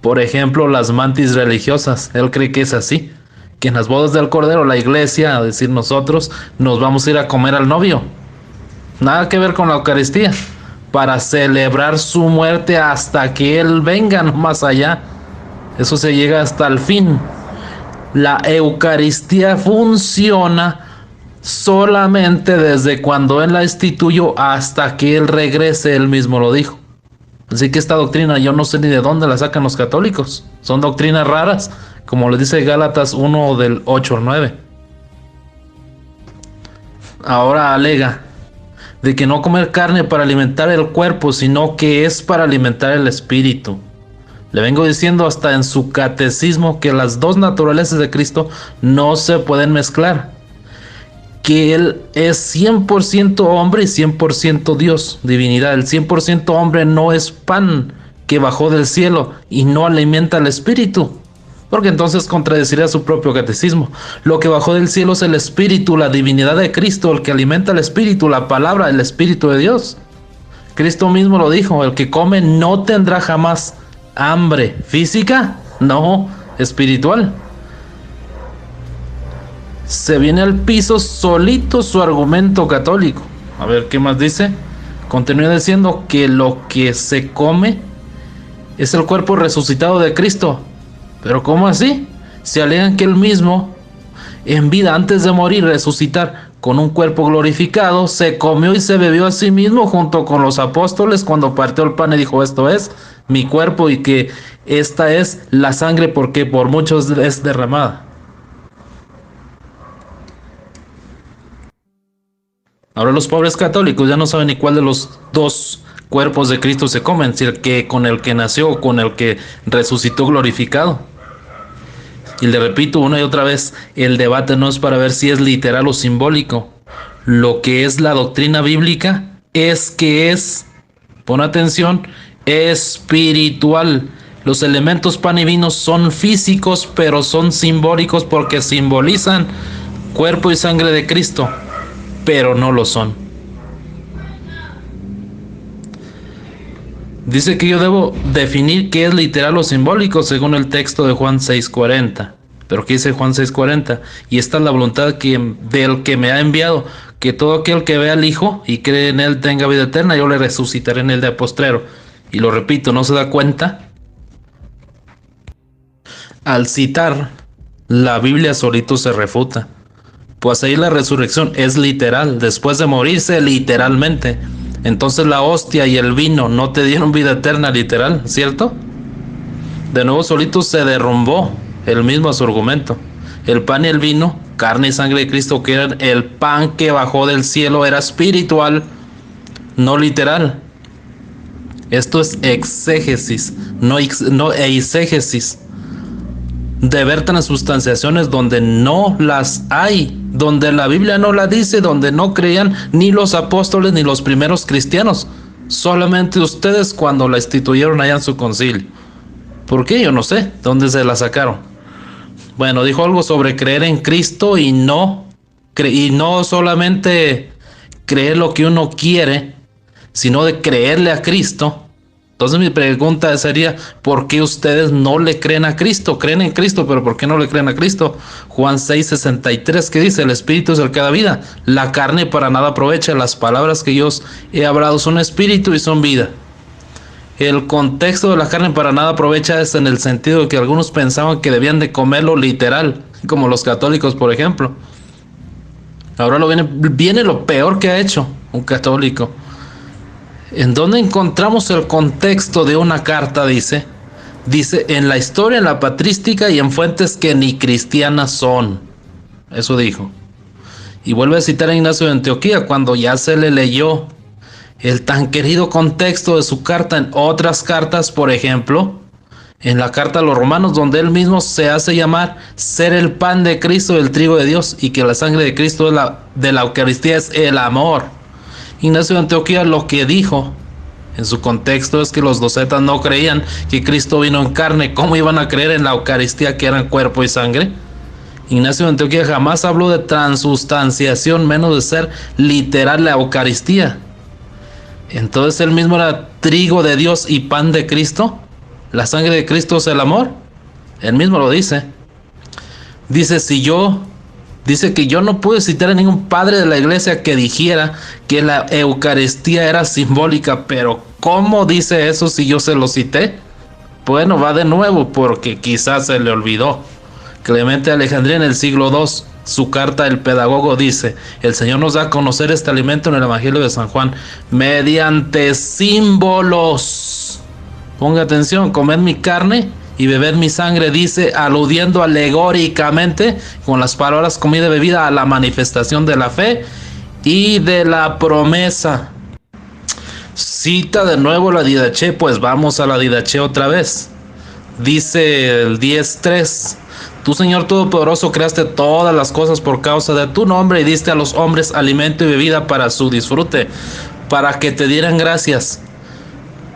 Por ejemplo, las mantis religiosas, él cree que es así, que en las bodas del Cordero la iglesia, a decir nosotros, nos vamos a ir a comer al novio. Nada que ver con la Eucaristía, para celebrar su muerte hasta que él venga, no más allá. Eso se llega hasta el fin. La Eucaristía funciona solamente desde cuando él la instituyó hasta que él regrese, él mismo lo dijo. Así que esta doctrina yo no sé ni de dónde la sacan los católicos. Son doctrinas raras, como le dice Gálatas 1 del 8 al 9. Ahora alega de que no comer carne para alimentar el cuerpo, sino que es para alimentar el espíritu. Le vengo diciendo hasta en su catecismo que las dos naturalezas de Cristo no se pueden mezclar. Que Él es 100% hombre y 100% Dios, divinidad. El 100% hombre no es pan que bajó del cielo y no alimenta al espíritu, porque entonces contradeciría su propio catecismo. Lo que bajó del cielo es el espíritu, la divinidad de Cristo, el que alimenta al espíritu, la palabra, el espíritu de Dios. Cristo mismo lo dijo, el que come no tendrá jamás hambre física, no espiritual. Se viene al piso solito su argumento católico. A ver, ¿qué más dice? Continúa diciendo que lo que se come es el cuerpo resucitado de Cristo. ¿Pero cómo así? Se alegan que él mismo, en vida, antes de morir, resucitar con un cuerpo glorificado, se comió y se bebió a sí mismo junto con los apóstoles cuando partió el pan y dijo, esto es mi cuerpo y que esta es la sangre porque por muchos es derramada. Ahora los pobres católicos ya no saben ni cuál de los dos cuerpos de Cristo se comen, si el que con el que nació o con el que resucitó glorificado. Y le repito una y otra vez, el debate no es para ver si es literal o simbólico. Lo que es la doctrina bíblica es que es, pon atención, espiritual. Los elementos pan y vino son físicos, pero son simbólicos porque simbolizan cuerpo y sangre de Cristo, pero no lo son. Dice que yo debo definir qué es literal o simbólico según el texto de Juan 6:40. ¿Pero qué dice Juan 6:40? Y esta es la voluntad del que me ha enviado, que todo aquel que vea al Hijo y cree en Él tenga vida eterna, yo le resucitaré en el día postrero. Y lo repito, ¿no se da cuenta? Al citar la Biblia solito se refuta. Pues ahí la resurrección es literal, después de morirse literalmente. Entonces la hostia y el vino no te dieron vida eterna literal, ¿cierto? De nuevo solito se derrumbó el mismo su argumento. El pan y el vino, carne y sangre de Cristo, que eran el pan que bajó del cielo, era espiritual, no literal. Esto es exégesis, no eisegesis. De ver transustanciaciones donde no las hay, donde la Biblia no la dice, donde no creían ni los apóstoles ni los primeros cristianos, solamente ustedes cuando la instituyeron allá en su concilio. ¿Por qué? Yo no sé, ¿dónde se la sacaron? Bueno, dijo algo sobre creer en Cristo y no solamente creer lo que uno quiere, sino de creerle a Cristo. Entonces mi pregunta sería, ¿por qué ustedes no le creen a Cristo? Creen en Cristo, pero ¿por qué no le creen a Cristo? Juan 6:63, ¿qué dice? El Espíritu es el que da vida. La carne para nada aprovecha. Las palabras que yo os he hablado son espíritu y son vida. El contexto de la carne para nada aprovecha es en el sentido de que algunos pensaban que debían de comerlo literal. como los católicos, por ejemplo. Ahora viene lo peor que ha hecho un católico. ¿En dónde encontramos el contexto de una carta? Dice en la historia, en la patrística y en fuentes que ni cristianas son. Eso dijo. Y vuelve a citar a Ignacio de Antioquía cuando ya se le leyó el tan querido contexto de su carta en otras cartas, por ejemplo, en la carta a los romanos, donde él mismo se hace llamar ser el pan de Cristo, el trigo de Dios, y que la sangre de Cristo de la Eucaristía es el amor. Ignacio de Antioquía lo que dijo en su contexto es que los docetas no creían que Cristo vino en carne. ¿Cómo iban a creer en la Eucaristía, que eran cuerpo y sangre? Ignacio de Antioquía jamás habló de transustanciación, menos de ser literal la Eucaristía. Entonces él mismo era trigo de Dios y pan de Cristo. La sangre de Cristo es el amor. Él mismo lo dice. Dice que yo no pude citar a ningún padre de la iglesia que dijera que la Eucaristía era simbólica. Pero ¿cómo dice eso si yo se lo cité? Bueno, va de nuevo porque quizás se le olvidó. Clemente de Alejandría en el siglo II, su carta El Pedagogo dice: el Señor nos da a conocer este alimento en el Evangelio de San Juan mediante símbolos. Ponga atención, comed mi carne y beber mi sangre, dice, aludiendo alegóricamente con las palabras comida y bebida a la manifestación de la fe y de la promesa. Cita de nuevo la Didache, pues vamos a la Didache otra vez. Dice el 10.3: tú, Señor Todopoderoso, creaste todas las cosas por causa de tu nombre y diste a los hombres alimento y bebida para su disfrute, para que te dieran gracias.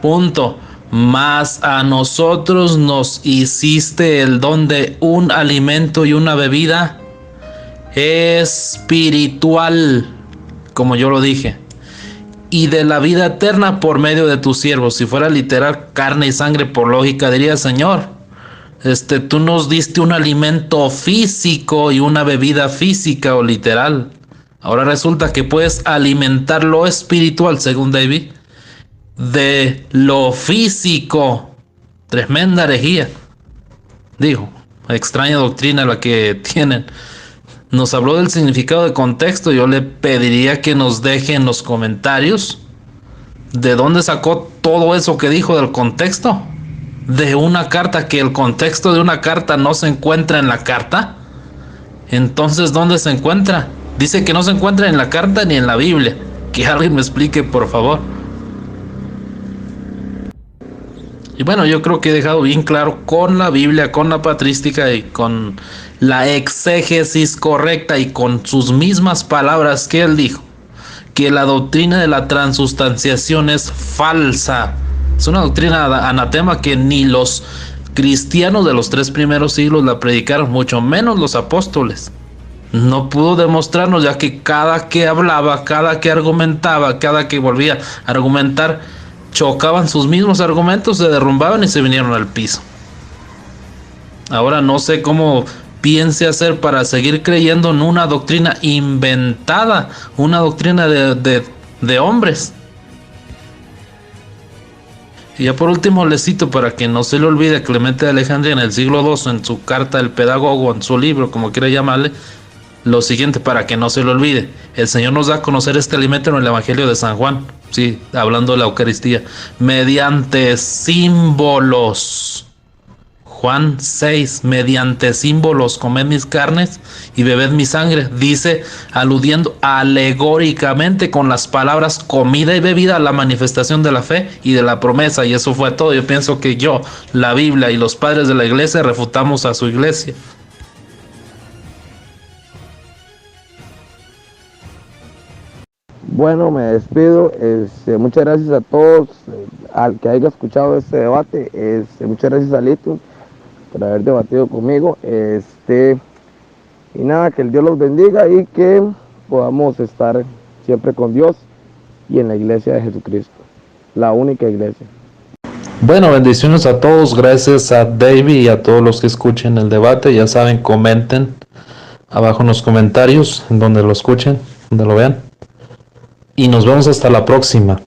Punto. Mas a nosotros nos hiciste el don de un alimento y una bebida espiritual, como yo lo dije, y de la vida eterna por medio de tus siervos. Si fuera literal carne y sangre, por lógica diría: Señor, tú nos diste un alimento físico y una bebida física, o literal. Ahora resulta que puedes alimentar lo espiritual, según David, de lo físico. Tremenda herejía. Digo, extraña doctrina la que tienen. Nos habló del significado de contexto. Yo le pediría que nos deje en los comentarios de dónde sacó todo eso que dijo del contexto de una carta, que el contexto de una carta no se encuentra en la carta. Entonces, ¿dónde se encuentra? Dice que no se encuentra en la carta ni en la Biblia. Que alguien me explique, por favor. Y bueno, yo creo que he dejado bien claro con la Biblia, con la patrística y con la exégesis correcta y con sus mismas palabras que él dijo, que la doctrina de la transustanciación es falsa. Es una doctrina anatema que ni los cristianos de los 3 primeros siglos la predicaron, mucho menos los apóstoles. No pudo demostrarnos, ya que cada que hablaba, cada que argumentaba, cada que volvía a argumentar, chocaban sus mismos argumentos, se derrumbaban y se vinieron al piso. Ahora no sé cómo piense hacer para seguir creyendo en una doctrina inventada, una doctrina de hombres. Y ya por último les cito, para que no se le olvide, Clemente de Alejandría en el siglo II, en su carta El Pedagogo, en su libro, como quiera llamarle, lo siguiente, para que no se le olvide: el Señor nos da a conocer este alimento en el Evangelio de San Juan, sí, hablando de la Eucaristía, mediante símbolos. Juan 6, mediante símbolos, comed mis carnes y bebed mi sangre, dice, aludiendo alegóricamente con las palabras comida y bebida a la manifestación de la fe y de la promesa. Y eso fue todo. Yo pienso que yo, la Biblia y los padres de la iglesia refutamos a su iglesia. Bueno, me despido. Muchas gracias a todos, al que haya escuchado este debate. Muchas gracias a Lithium por haber debatido conmigo. Y nada, que el Dios los bendiga y que podamos estar siempre con Dios y en la iglesia de Jesucristo, la única iglesia. Bueno, bendiciones a todos. Gracias a David y a todos los que escuchen el debate. Ya saben, comenten abajo en los comentarios, en donde lo escuchen, donde lo vean. Y nos vemos hasta la próxima.